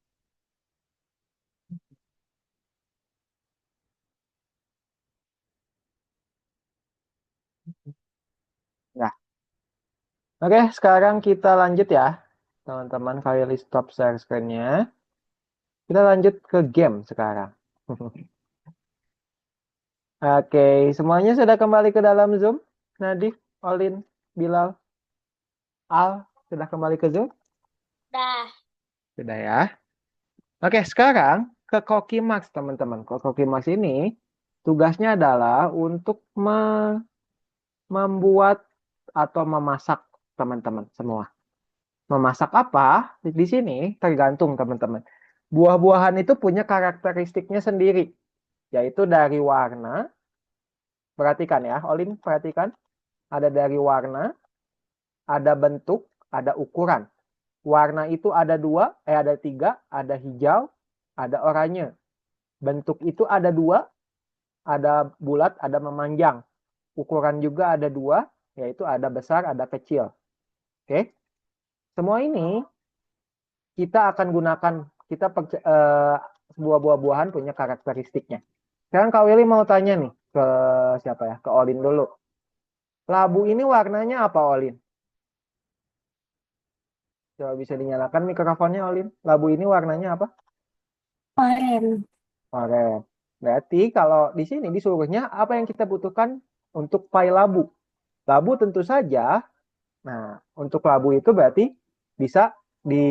Nah, oke, sekarang kita lanjut ya. Teman-teman, Kali stop share screen-nya. Kita lanjut ke game sekarang. Oke, semuanya sudah kembali ke dalam Zoom? Nadif, Olin, Bilal, Al, sudah kembali ke Zoom? Dah. Sudah ya. Oke, sekarang ke Koki Max, teman-teman. Koki Max ini tugasnya adalah untuk membuat atau memasak, teman-teman semua. Memasak apa? Di sini tergantung, teman-teman. Buah-buahan itu punya karakteristiknya sendiri, yaitu dari warna. Perhatikan ya, Olin, perhatikan. Ada dari warna, ada bentuk, ada ukuran. Warna itu ada dua, ada tiga, ada hijau, ada oranye. Bentuk itu ada dua, ada bulat, ada memanjang. Ukuran juga ada dua, yaitu ada besar, ada kecil. Oke, semua ini kita akan gunakan, kita sebuah buah-buahan punya karakteristiknya. Sekarang Kak Willy mau tanya nih ke siapa ya? Ke Olin dulu. Labu ini warnanya apa, Olin? Coba bisa dinyalakan mikrofonnya, Olin. Labu ini warnanya apa? Oranye. Oranye. Berarti kalau di sini disuruhnya apa yang kita butuhkan untuk pai labu? Labu tentu saja. Nah, untuk labu itu berarti bisa di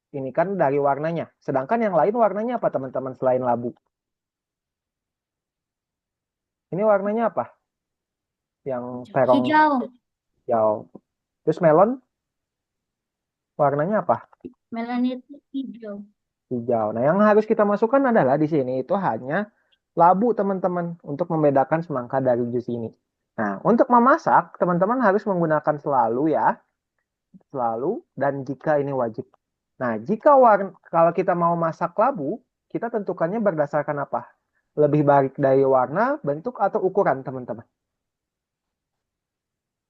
ini kan dari warnanya. Sedangkan yang lain warnanya apa, teman-teman, selain labu? Ini warnanya apa? Yang terong Hijau. hijau. Terus melon warnanya apa? Melon itu hijau. Hijau. Nah, yang harus kita masukkan adalah di sini itu hanya labu, teman-teman, untuk membedakan semangka dari jus ini. Nah, untuk memasak, teman-teman harus menggunakan selalu ya, selalu, dan jika ini wajib. Nah, jika kalau kita mau masak labu, kita tentukannya berdasarkan apa? Lebih baik dari warna, bentuk, atau ukuran, teman-teman.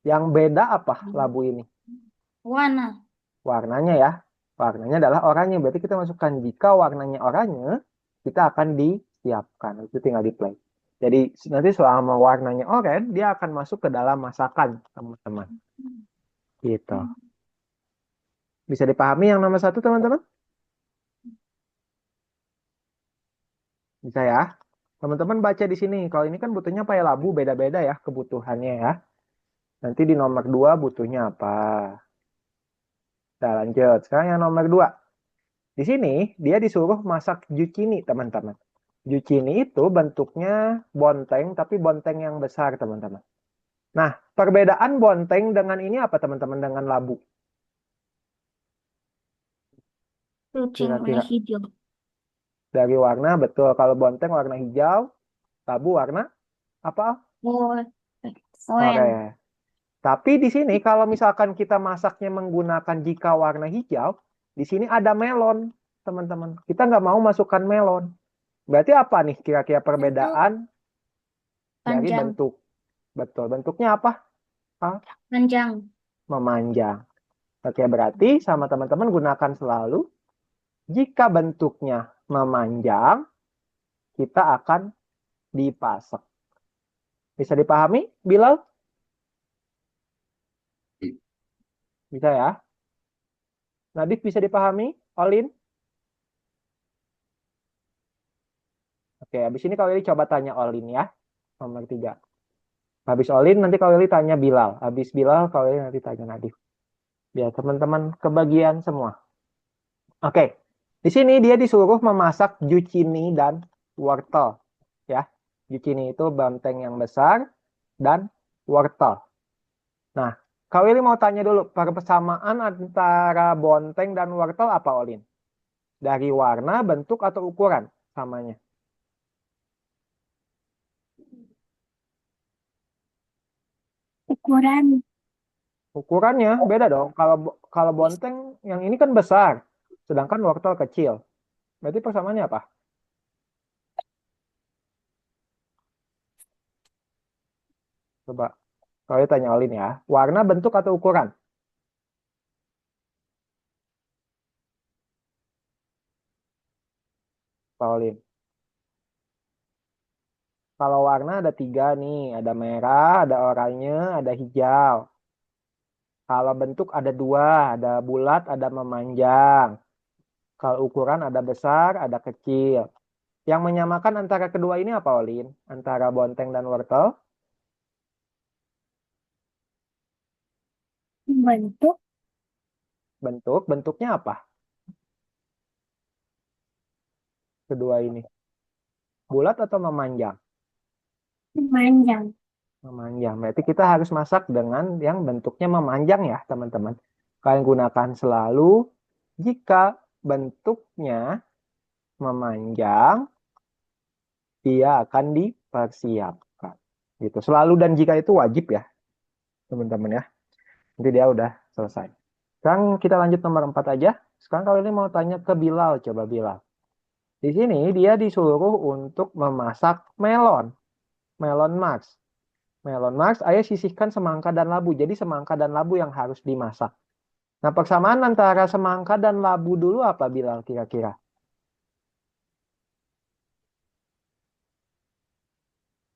Yang beda apa labu ini? Warna. Warnanya ya. Warnanya adalah oranye. Berarti kita masukkan jika warnanya oranye, kita akan disiapkan. Itu tinggal di play. Jadi nanti selama warnanya oranye, dia akan masuk ke dalam masakan, teman-teman. Gitu. Bisa dipahami yang nomor satu, teman-teman? Bisa ya. Teman-teman baca di sini. Kalau ini kan butuhnya pakai labu, beda-beda ya kebutuhannya ya. Nanti di nomor 2 butuhnya apa? Kita lanjut. Sekarang yang nomor 2. Di sini dia disuruh masak zucchini, teman-teman. Zucchini itu bentuknya bonteng, tapi bonteng yang besar, teman-teman. Nah, perbedaan bonteng dengan ini apa, teman-teman, dengan labu? Kucing warna Kira-kira hijau. dari warna, betul. Kalau bonteng warna hijau, labu warna apa? Oh, Oranye. oren. Tapi di sini kalau misalkan kita masaknya menggunakan jika warna hijau, di sini ada melon, teman-teman. Kita nggak mau masukkan melon. Berarti apa nih kira-kira Bentuk perbedaan dari panjang. bentuk? Betul, bentuknya apa? Ah, Panjang. memanjang. Oke, berarti sama teman-teman gunakan selalu jika bentuknya memanjang, kita akan dipasak. Bisa dipahami, Bilal? Bisa ya? Nadif bisa dipahami? Olin? Oke, habis ini Kak Willy coba tanya Olin ya. Nomor 3. Habis Olin nanti Kak Willy tanya Bilal. Habis Bilal Kak Willy nanti tanya Nadif. Biar teman-teman kebagian semua. Oke, di sini dia disuruh memasak zucchini dan wortel. Ya, zucchini itu banteng yang besar dan wortel. Nah, Kak Willy mau tanya dulu, persamaan antara bonteng dan wortel apa, Olin? Dari warna, bentuk, atau ukuran samanya? Ukuran. Ukurannya beda dong. Kalau bonteng yang ini kan besar, sedangkan wortel kecil. Berarti persamaannya apa? Coba kalau tanya Olin ya. Warna, bentuk, atau ukuran? Pak Olin. Kalau warna ada 3 nih. Ada merah, ada oranye, ada hijau. Kalau bentuk ada 2. Ada bulat, ada memanjang. Kalau ukuran ada besar, ada kecil. Yang menyamakan antara kedua ini apa, Olin? Antara bonteng dan wortel? Bentuk. bentuknya apa? Kedua ini. Bulat atau memanjang? Memanjang. Memanjang. Berarti kita harus masak dengan yang bentuknya memanjang ya, teman-teman. Kalian gunakan selalu jika bentuknya memanjang, dia akan dipersiapkan. Gitu. Selalu dan jika itu wajib ya, teman-teman ya. Nanti dia udah selesai. Sekarang kita lanjut nomor 4 aja. Sekarang kalau ini mau tanya ke Bilal, coba Bilal. Di sini dia disuruh untuk memasak melon. Melon Mars. Melon Mars, ayo sisihkan semangka dan labu. Jadi semangka dan labu yang harus dimasak. Nah, persamaan antara semangka dan labu dulu apa Bilal kira-kira?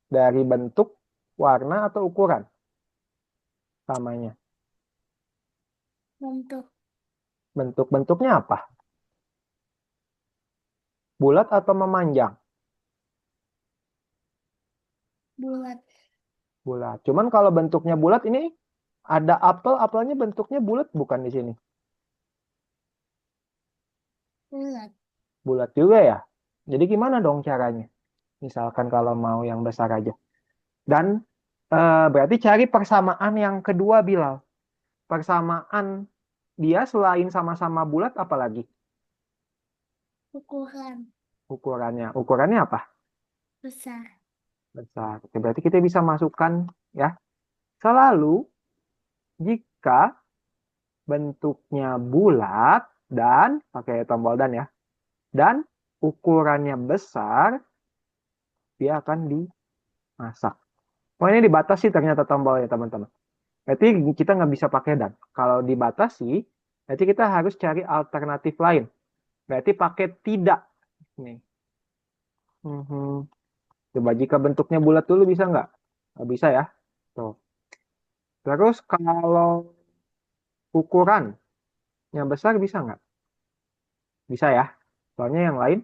Dari bentuk, warna, atau ukuran? Samanya. Bentuk. Bentuk-bentuknya apa? Bulat atau memanjang? Bulat. Bulat. Cuman kalau bentuknya bulat ini ada apel, apelnya bentuknya bulat bukan di sini? Bulat. Bulat juga ya. Jadi gimana dong caranya? Misalkan kalau mau yang besar aja. Dan berarti cari persamaan yang kedua Bilal. Persamaan dia selain sama-sama bulat apalagi Ukuran. ukurannya? Ukurannya apa? Besar. Besar. Oke, berarti kita bisa masukkan ya. Selalu jika bentuknya bulat dan pakai tombol dan ya. Dan ukurannya besar, dia akan dimasak. Oh ini dibatasi ternyata tombolnya teman-teman. Berarti kita nggak bisa pakai dan. Kalau dibatasi, berarti kita harus cari alternatif lain. Berarti pakai tidak. Nih. Coba jika bentuknya bulat dulu bisa nggak? Nggak bisa ya. Tuh. Terus kalau ukurannya besar bisa nggak? Bisa ya. Soalnya yang lain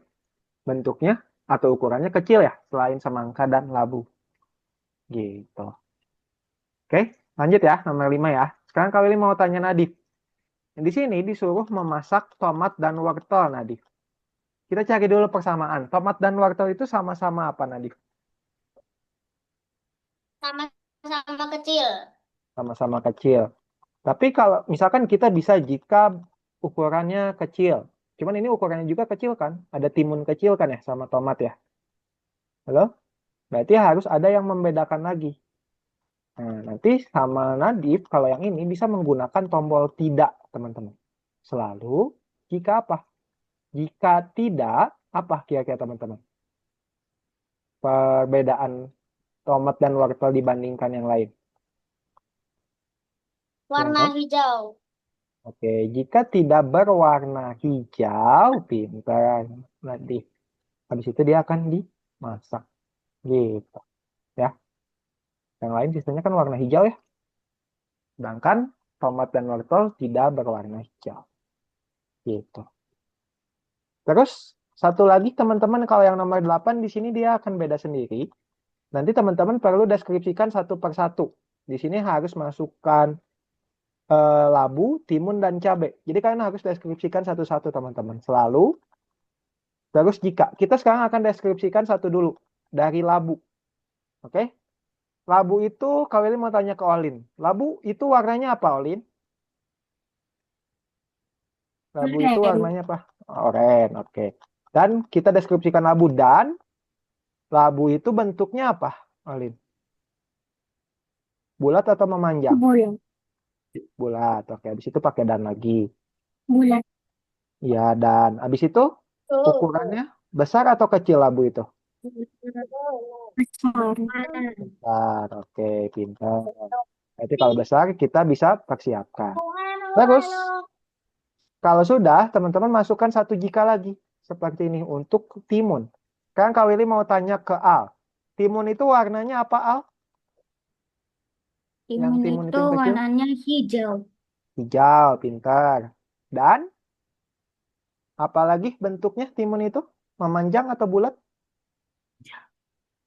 bentuknya atau ukurannya kecil ya. Selain semangka dan labu. Gitu. Oke, lanjut ya. Nomor 5 ya. Sekarang kali ini mau tanya Nadif. Di sini disuruh memasak tomat dan wortel, Nadif. Kita cari dulu persamaan. Tomat dan wortel itu sama-sama apa, Nadif? Sama-sama kecil. Sama-sama kecil. Tapi kalau misalkan kita bisa jika ukurannya kecil. Cuman ini ukurannya juga kecil kan? Ada timun kecil kan ya sama tomat ya? Halo? Berarti harus ada yang membedakan lagi. Nah, nanti sama Nadif kalau yang ini bisa menggunakan tombol tidak, teman-teman. Selalu jika apa? Jika tidak, apa kira-kira teman-teman? Perbedaan tomat dan wortel dibandingkan yang lain. Warna Yang hijau. Oke, jika tidak berwarna hijau, pintar nanti. Habis itu dia akan dimasak. Gitu. Ya. Yang lain sisanya kan warna hijau ya. Sedangkan tomat dan wortel tidak berwarna hijau. Gitu. Terus satu lagi teman-teman kalau yang nomor 8 di sini dia akan beda sendiri. Nanti teman-teman perlu deskripsikan satu per satu. Di sini harus masukkan labu, timun, dan cabai. Jadi kalian harus deskripsikan satu-satu teman-teman. Selalu. Terus jika kita sekarang akan deskripsikan satu dulu dari labu. Oke? Labu itu kalau ini mau tanya ke Olin. Labu itu warnanya apa, Olin? Labu itu warnanya apa? Oranye. Oke. Dan kita deskripsikan labu dan labu itu bentuknya apa, Olin? Bulat atau memanjang? Bulat. Bulat. Oke, habis itu pakai dan lagi. Bulat. Ya, dan habis itu ukurannya besar atau kecil labu itu? Besar. Besar. Oke, pintar. Berarti kalau besar kita bisa persiapkan. Terus kalau sudah, teman-teman masukkan satu jika lagi. Seperti ini untuk timun. Sekarang Kak Willy mau tanya ke Al. Timun itu warnanya apa, Al? Yang Timun timun itu itu yang kecil? warnanya hijau. Hijau, pintar. Dan apalagi bentuknya timun itu? Memanjang atau bulat?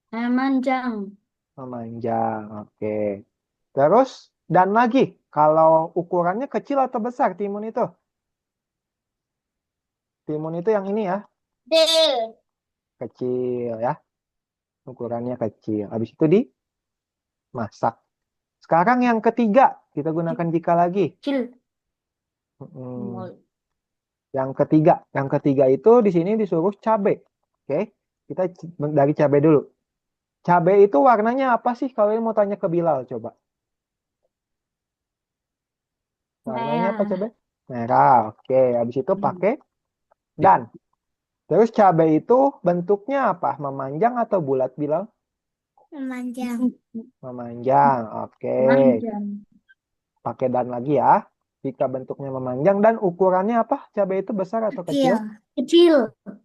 Manjang. Memanjang, oke. Terus, dan lagi, kalau ukurannya kecil atau besar timun itu? Timun itu yang ini ya, D. kecil ya. Ukurannya kecil. Habis itu dimasak. Sekarang yang ketiga, kita gunakan jika lagi. Kecil. Mm, yang ketiga itu di sini disuruh cabai. Oke, kita dari cabai dulu. Cabai itu warnanya apa sih? Kalau mau tanya ke Bilal, coba. Warnanya apa Merah. cabai? Merah. Oke, habis itu pakai dan. Terus cabai itu bentuknya apa? Memanjang atau bulat, Bilal? Memanjang. Memanjang. Oke, Memanjang. pakai dan lagi ya. Jika bentuknya memanjang dan ukurannya apa? Cabai itu besar atau Kecil. kecil? Kecil.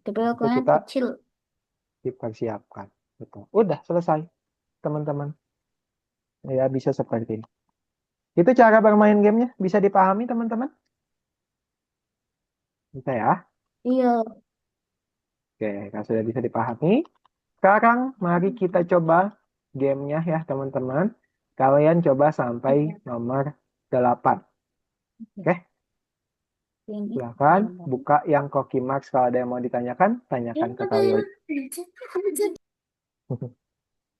Tapi Itu ukuran kita kecil. dipersiapkan. Betul. Udah selesai, teman-teman. Ya, bisa seperti ini. Itu cara bermain gamenya. Bisa dipahami, teman-teman? Bisa ya? Iya. Oke, kalau sudah bisa dipahami. Sekarang, mari kita coba gamenya ya, teman-teman. Kalian coba sampai nomor 8. Oke, Ini. silakan buka yang Koki Max. Kalau ada yang mau ditanyakan, tanyakan ke Kak Willy.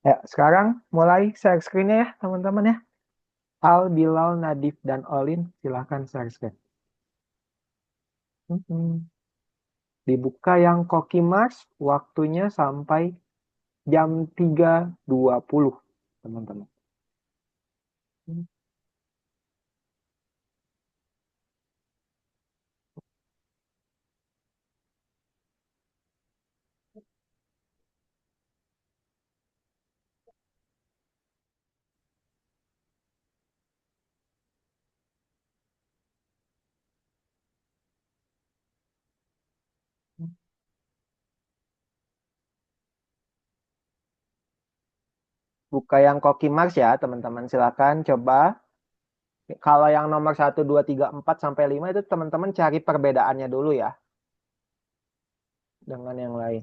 Ya, sekarang mulai share screen-nya ya, teman-teman ya. Al, Bilal, Nadif, dan Olin, silahkan share screen. Dibuka yang Koki Mars, waktunya sampai jam 3.20, teman-teman. Buka yang Koki Mars ya, teman-teman. Silakan coba. Kalau yang nomor 1, 2, 3, 4, sampai 5 itu teman-teman cari perbedaannya dulu ya. Dengan yang lain.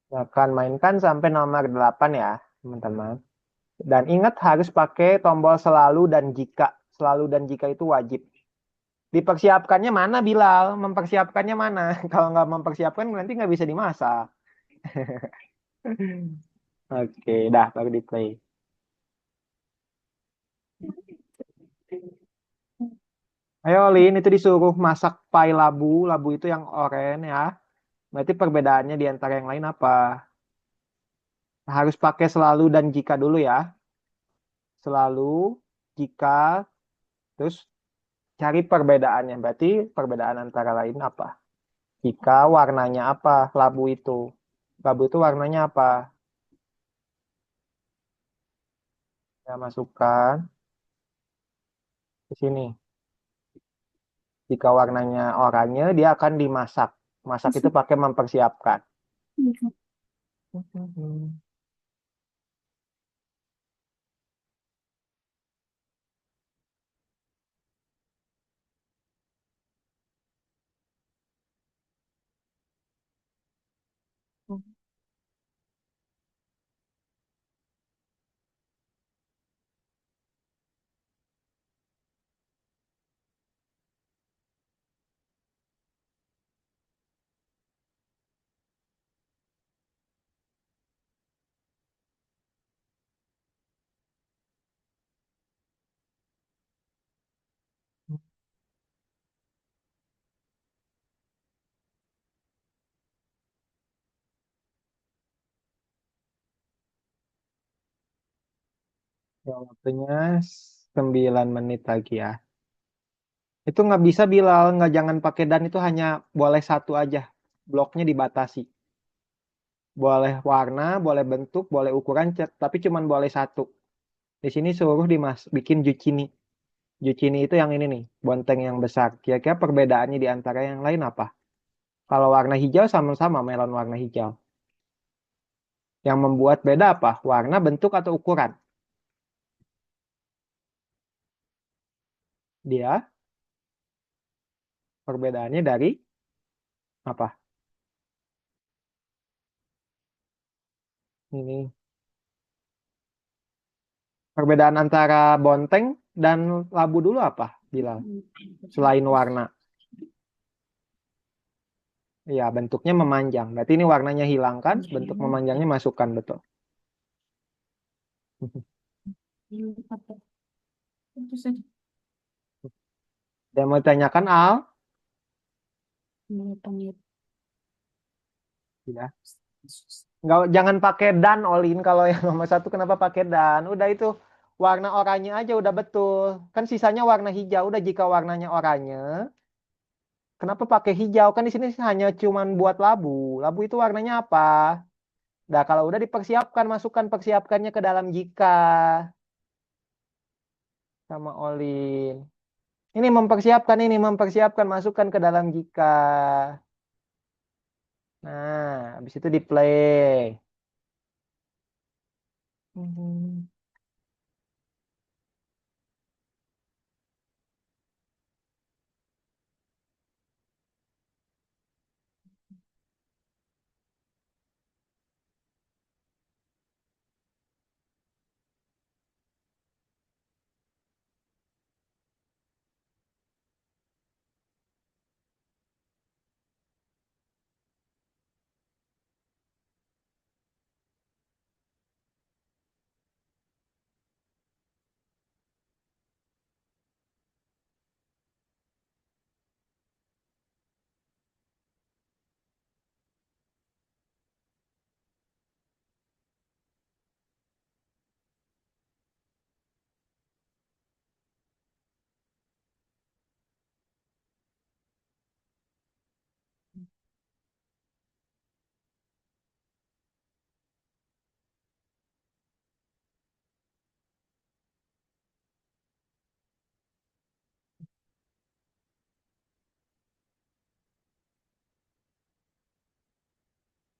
Silakan mainkan sampai nomor 8 ya, teman-teman. Dan ingat harus pakai tombol selalu dan jika. Selalu dan jika itu wajib. Dipersiapkannya mana, Bilal? Mempersiapkannya mana? Kalau nggak mempersiapkan nanti nggak bisa dimasak. Oke, dah baru di play. Ayo, Lin, itu disuruh masak pai labu. Labu itu yang oranye ya. Berarti perbedaannya di antara yang lain apa? Harus pakai selalu dan jika dulu ya. Selalu, jika, terus cari perbedaannya. Berarti perbedaan antara lain apa? Jika warnanya apa? Labu itu. Labu itu warnanya apa? Ya, masukkan ke sini. Jika warnanya oranye, dia akan dimasak. Masak itu pakai mempersiapkan. Ya, waktunya 9 menit lagi ya. Itu nggak bisa Bilal, nggak jangan pakai dan itu hanya boleh satu aja. Bloknya dibatasi. Boleh warna, boleh bentuk, boleh ukuran, tapi cuma boleh satu. Di sini suruh bikin zucchini. Zucchini itu yang ini nih, bonteng yang besar. Kira-kira perbedaannya di antara yang lain apa? Kalau warna hijau sama-sama melon warna hijau. Yang membuat beda apa? Warna, bentuk, atau ukuran? Dia perbedaannya dari apa? Ini perbedaan antara bonteng dan labu dulu apa? Bilal. Selain warna. Ya, bentuknya memanjang. Berarti ini warnanya hilangkan, bentuk memanjangnya masukkan, betul. Yang mau ditanyakan, Al? Ya. Nggak, jangan pakai dan, Olin. Kalau yang nomor satu, kenapa pakai dan? Udah itu, warna oranye aja udah betul. Kan sisanya warna hijau. Udah jika warnanya oranye, kenapa pakai hijau? Kan di sini hanya cuman buat labu. Labu itu warnanya apa? Nah, kalau udah dipersiapkan, masukkan persiapkannya ke dalam jika sama Olin. Ini mempersiapkan, masukkan ke dalam jika. Nah, habis itu di play. Mhm.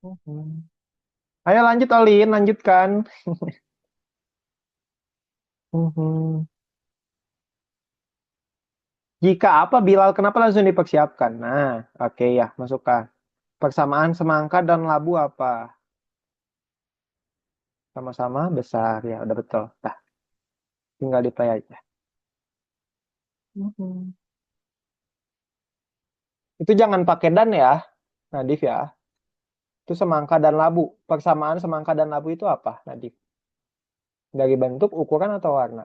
Mhm. Ayo lanjut Olin, lanjutkan. Mhm. Jika apa Bilal, kenapa langsung dipersiapkan? Nah, oke ya, masukkan. Persamaan semangka dan labu apa? Sama-sama besar, ya udah betul. Nah, tinggal di play aja. Mhm. Itu jangan pakai dan ya, Nadif ya. Itu semangka dan labu. Persamaan semangka dan labu itu apa, Nadif? Dari bentuk, ukuran, atau warna?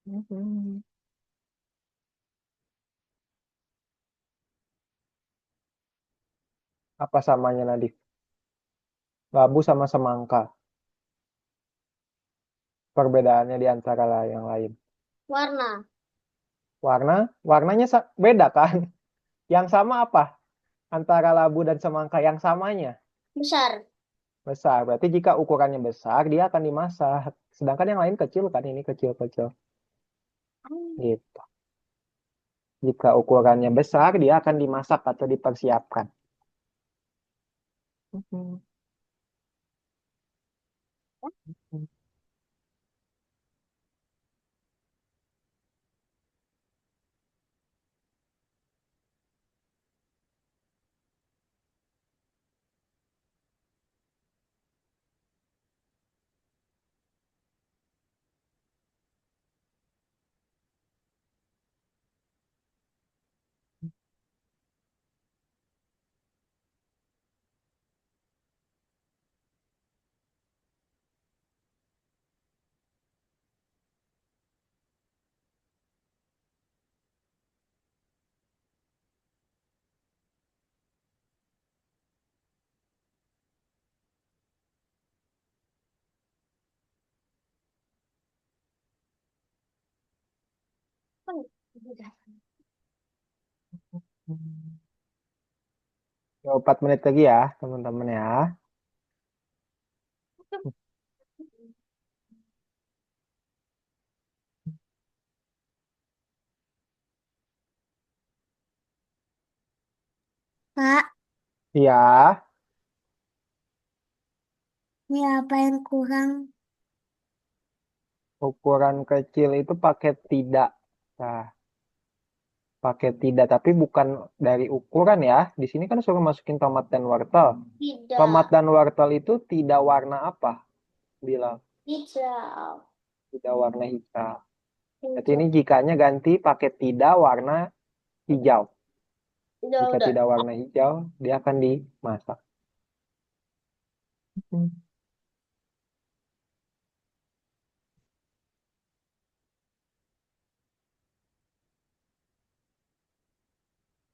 Mhm. Apa samanya, Nadif? Labu sama semangka. Perbedaannya di antara yang lain. Warna. Warna, warnanya beda kan? Yang sama apa? Antara labu dan semangka yang samanya Besar. besar. Berarti jika ukurannya besar, dia akan dimasak. Sedangkan yang lain kecil kan, ini kecil-kecil. Gitu. Jika ukurannya besar, dia akan dimasak atau dipersiapkan. Mhm. Ya, 4 menit lagi ya, teman-teman ya. Pak, Ya, ini apa yang kurang? ukuran kecil itu pakai tidak. Nah, pakai tidak, tapi bukan dari ukuran ya. Di sini kan suruh masukin tomat dan wortel. Tomat Tidak. dan wortel itu tidak warna apa? Bilang Hijau. tidak warna hitam. Jadi Hijau. ini jikanya ganti pakai tidak warna hijau. Jika Udah. tidak warna hijau, dia akan dimasak. Hmm.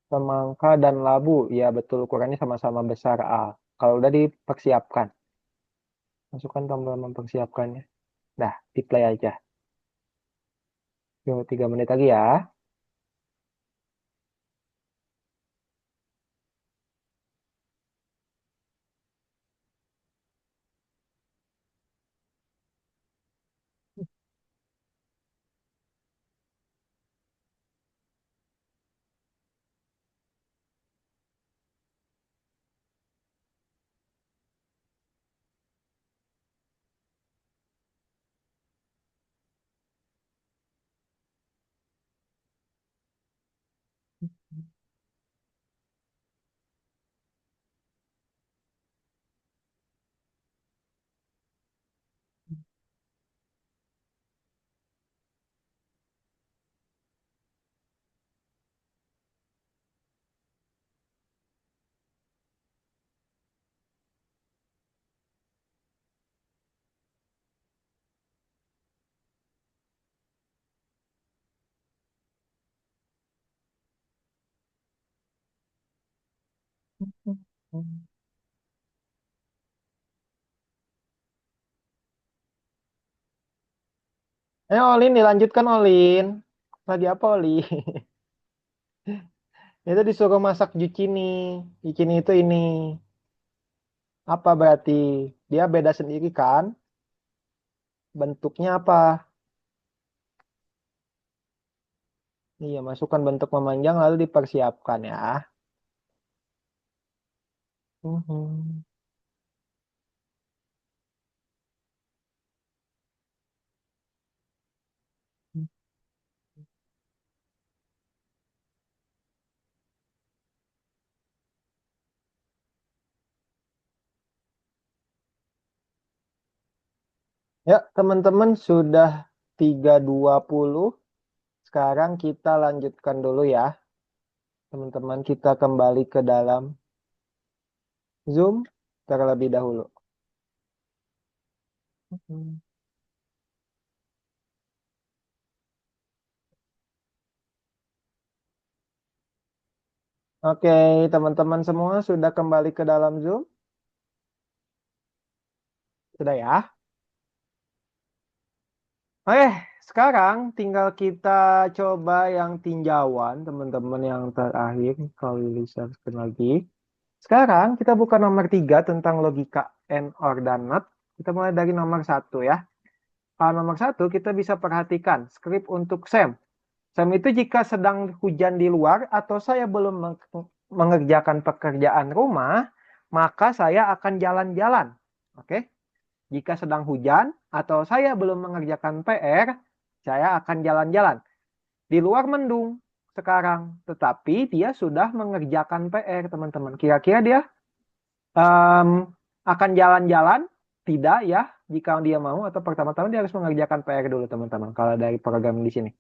Semangka dan labu, ya betul ukurannya sama-sama besar A. Kalau udah dipersiapkan, masukkan tombol mempersiapkannya. Dah, di play aja. Tunggu 3 menit lagi ya. Olin, dilanjutkan Olin. Lagi apa Oli? Itu disuruh masak zucchini. Zucchini itu ini. Apa berarti? Dia beda sendiri kan? Bentuknya apa? Iya, masukkan bentuk memanjang lalu dipersiapkan ya. Mhm. Ya, teman-teman sudah 3.20. Sekarang kita lanjutkan dulu ya. Teman-teman, kita kembali ke dalam Zoom terlebih dahulu. Mhm. Oke, teman-teman semua sudah kembali ke dalam Zoom? Sudah ya? Oke, sekarang tinggal kita coba yang tinjauan, teman-teman yang terakhir. Kalau lihat lagi. Sekarang kita buka nomor 3 tentang logika AND, OR, dan NOT. Kita mulai dari nomor 1 ya. Nomor 1 kita bisa perhatikan skrip untuk Sam. Sam itu jika sedang hujan di luar atau saya belum mengerjakan pekerjaan rumah, maka saya akan jalan-jalan. Oke? Jika sedang hujan atau saya belum mengerjakan PR, saya akan jalan-jalan. Di luar mendung sekarang, tetapi dia sudah mengerjakan PR, teman-teman. Kira-kira dia akan jalan-jalan? Tidak ya, jika dia mau, atau pertama-tama dia harus mengerjakan PR dulu, teman-teman. Kalau dari program di sini.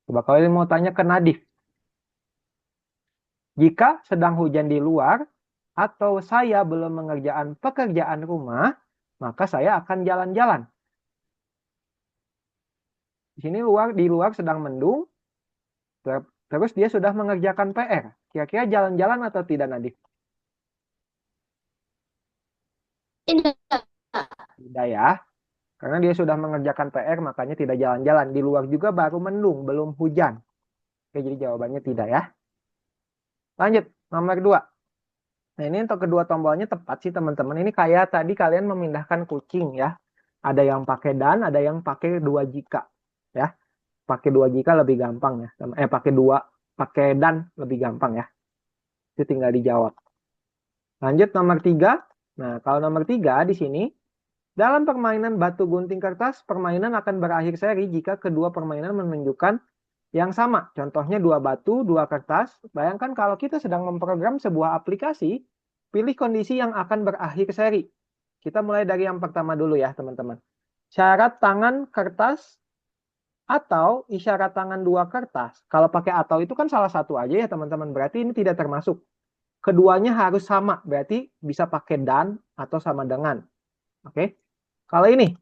Coba kalau mau tanya ke Nadif. Jika sedang hujan di luar atau saya belum mengerjakan pekerjaan rumah, maka saya akan jalan-jalan. Di sini di luar sedang mendung, terus dia sudah mengerjakan PR. Kira-kira jalan-jalan atau tidak, Nadif? Tidak. Tidak ya. Karena dia sudah mengerjakan PR, makanya tidak jalan-jalan. Di luar juga baru mendung, belum hujan. Oke, jadi jawabannya tidak ya. Lanjut, nomor 2. Nah, ini untuk kedua tombolnya tepat sih, teman-teman. Ini kayak tadi kalian memindahkan kucing ya. Ada yang pakai dan, ada yang pakai 2 jika. Ya, pakai 2 jika lebih gampang ya. Pakai dan lebih gampang ya. Itu tinggal dijawab. Lanjut nomor 3. Nah, kalau nomor 3 di sini, dalam permainan batu gunting kertas, permainan akan berakhir seri jika kedua permainan menunjukkan yang sama. Contohnya 2 batu, 2 kertas. Bayangkan kalau kita sedang memprogram sebuah aplikasi, pilih kondisi yang akan berakhir seri. Kita mulai dari yang pertama dulu ya, teman-teman. Syarat tangan kertas atau isyarat tangan 2 kertas. Kalau pakai atau itu kan salah satu aja ya, teman-teman. Berarti ini tidak termasuk. Keduanya harus sama, berarti bisa pakai dan atau sama dengan. Oke. Kalau ini,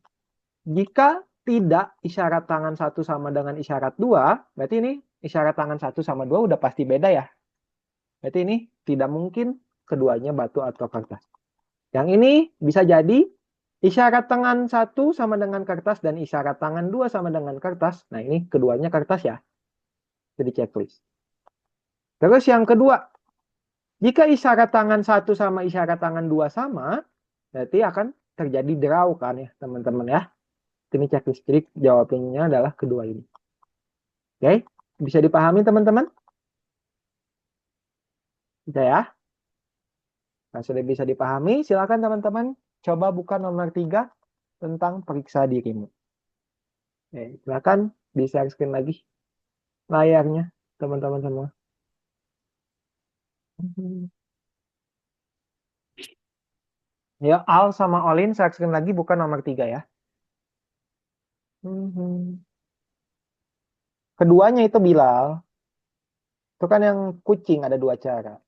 jika tidak isyarat tangan 1 sama dengan isyarat 2, berarti ini isyarat tangan 1 sama 2 udah pasti beda ya. Berarti ini tidak mungkin keduanya batu atau kertas. Yang ini bisa jadi isyarat tangan 1 sama dengan kertas dan isyarat tangan 2 sama dengan kertas. Nah, ini keduanya kertas ya. Jadi checklist. Terus yang kedua, jika isyarat tangan 1 sama isyarat tangan 2 sama, berarti akan terjadi draw kan ya, teman-teman ya. Ini checklist. Jadi jawabannya adalah kedua ini. Oke, bisa dipahami teman-teman? Bisa ya? Nah, sudah bisa dipahami, silakan teman-teman coba buka nomor 3 tentang periksa dirimu. Oke, silakan di-share screen lagi layarnya, teman-teman semua. Ya, Al sama Olin share screen lagi buka nomor 3 ya. Keduanya itu Bilal. Itu kan yang kucing ada 2 cara.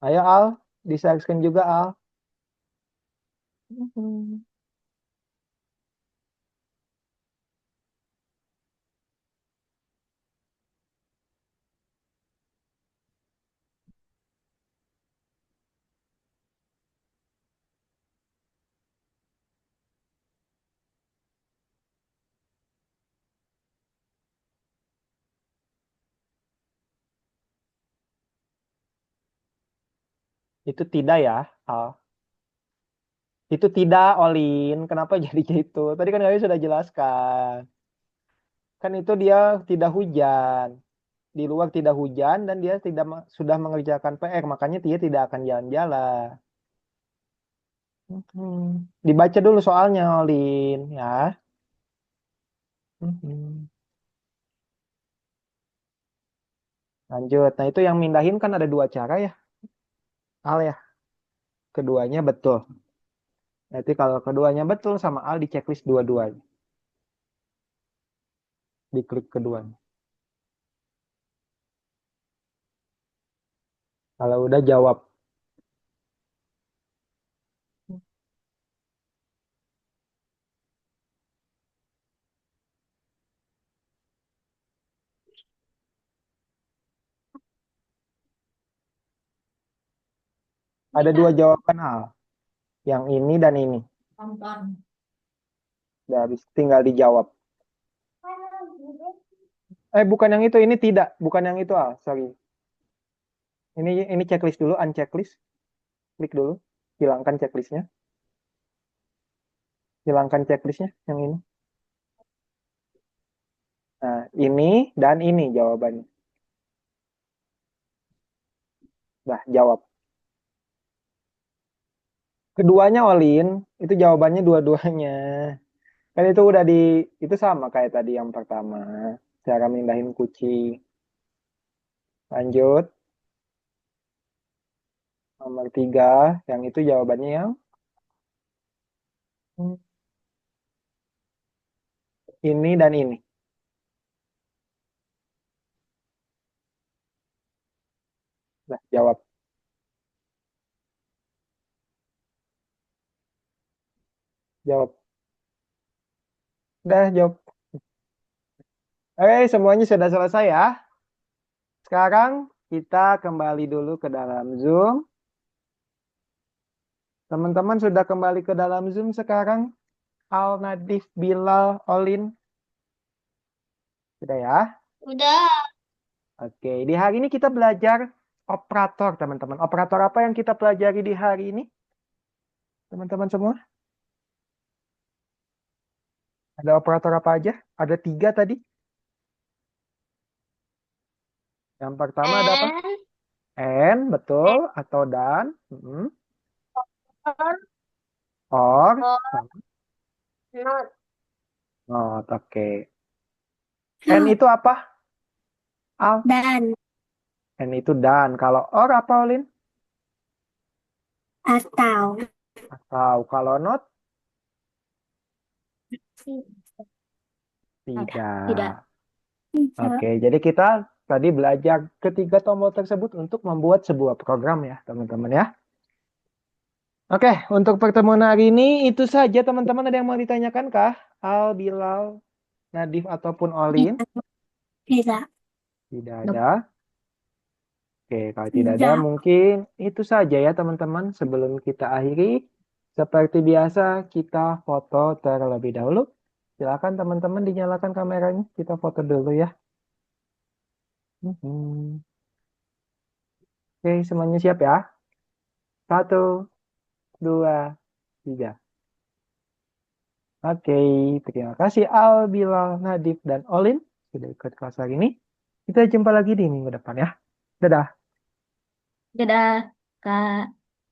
Ayo Al, di-share screen juga Al. Itu tidak ya, Al. Itu tidak, Olin. Kenapa jadi itu? Tadi kan kami sudah jelaskan. Kan itu dia tidak hujan. Di luar tidak hujan dan dia tidak sudah mengerjakan PR. Makanya dia tidak akan jalan-jalan. Dibaca dulu soalnya, Olin. Ya. Lanjut. Nah, itu yang mindahin kan ada 2 cara ya. Al ya. Keduanya betul. Nanti kalau keduanya betul sama Al di checklist dua-duanya. Diklik keduanya. Kalau udah jawab. Ada 2 jawaban Al. Yang ini dan ini. Udah habis tinggal dijawab. Bukan yang itu, ini tidak. Bukan yang itu Al, sorry. Ini checklist dulu, unchecklist. Klik dulu. Hilangkan checklistnya. Hilangkan checklistnya yang ini. Nah, ini dan ini jawabannya. Dah, jawab. Keduanya Olin, itu jawabannya dua-duanya. Kan itu udah itu sama kayak tadi yang pertama. Cara mindahin kucing. Lanjut. Nomor 3, yang itu jawabannya yang ini dan ini. Nah, jawab. Jawab. Udah, jawab. Oke, semuanya sudah selesai ya. Sekarang kita kembali dulu ke dalam Zoom. Teman-teman sudah kembali ke dalam Zoom sekarang? Al, Nadif, Bilal, Olin. Sudah ya? Udah. Oke, di hari ini kita belajar operator, teman-teman. Operator apa yang kita pelajari di hari ini? Teman-teman semua? Ada operator apa aja? Ada 3 tadi. Yang pertama ada apa? And, betul. Atau dan. Mm-mm. or Or. or Sama. not. Not, oke. And itu apa? Al. Dan. And itu dan. Kalau or apa, Olin? Atau. Atau kalau not? Tidak. Tidak. Oke, jadi kita tadi belajar ketiga tombol tersebut untuk membuat sebuah program ya, teman-teman ya. Oke, untuk pertemuan hari ini itu saja teman-teman. Ada yang mau ditanyakan kah? Al, Bilal, Nadif ataupun Olin? Tidak. Tidak Nope. ada. Oke, kalau tidak ada Tidak. mungkin itu saja ya teman-teman. Sebelum kita akhiri, seperti biasa kita foto terlebih dahulu. Silakan teman-teman dinyalakan kameranya. Kita foto dulu ya. Mhm. Oke, semuanya siap ya? 1, 2, 3. Oke, terima kasih Al, Bilal, Nadif, dan Olin sudah ikut kelas hari ini. Kita jumpa lagi di minggu depan ya. Dadah. Dadah, Kak.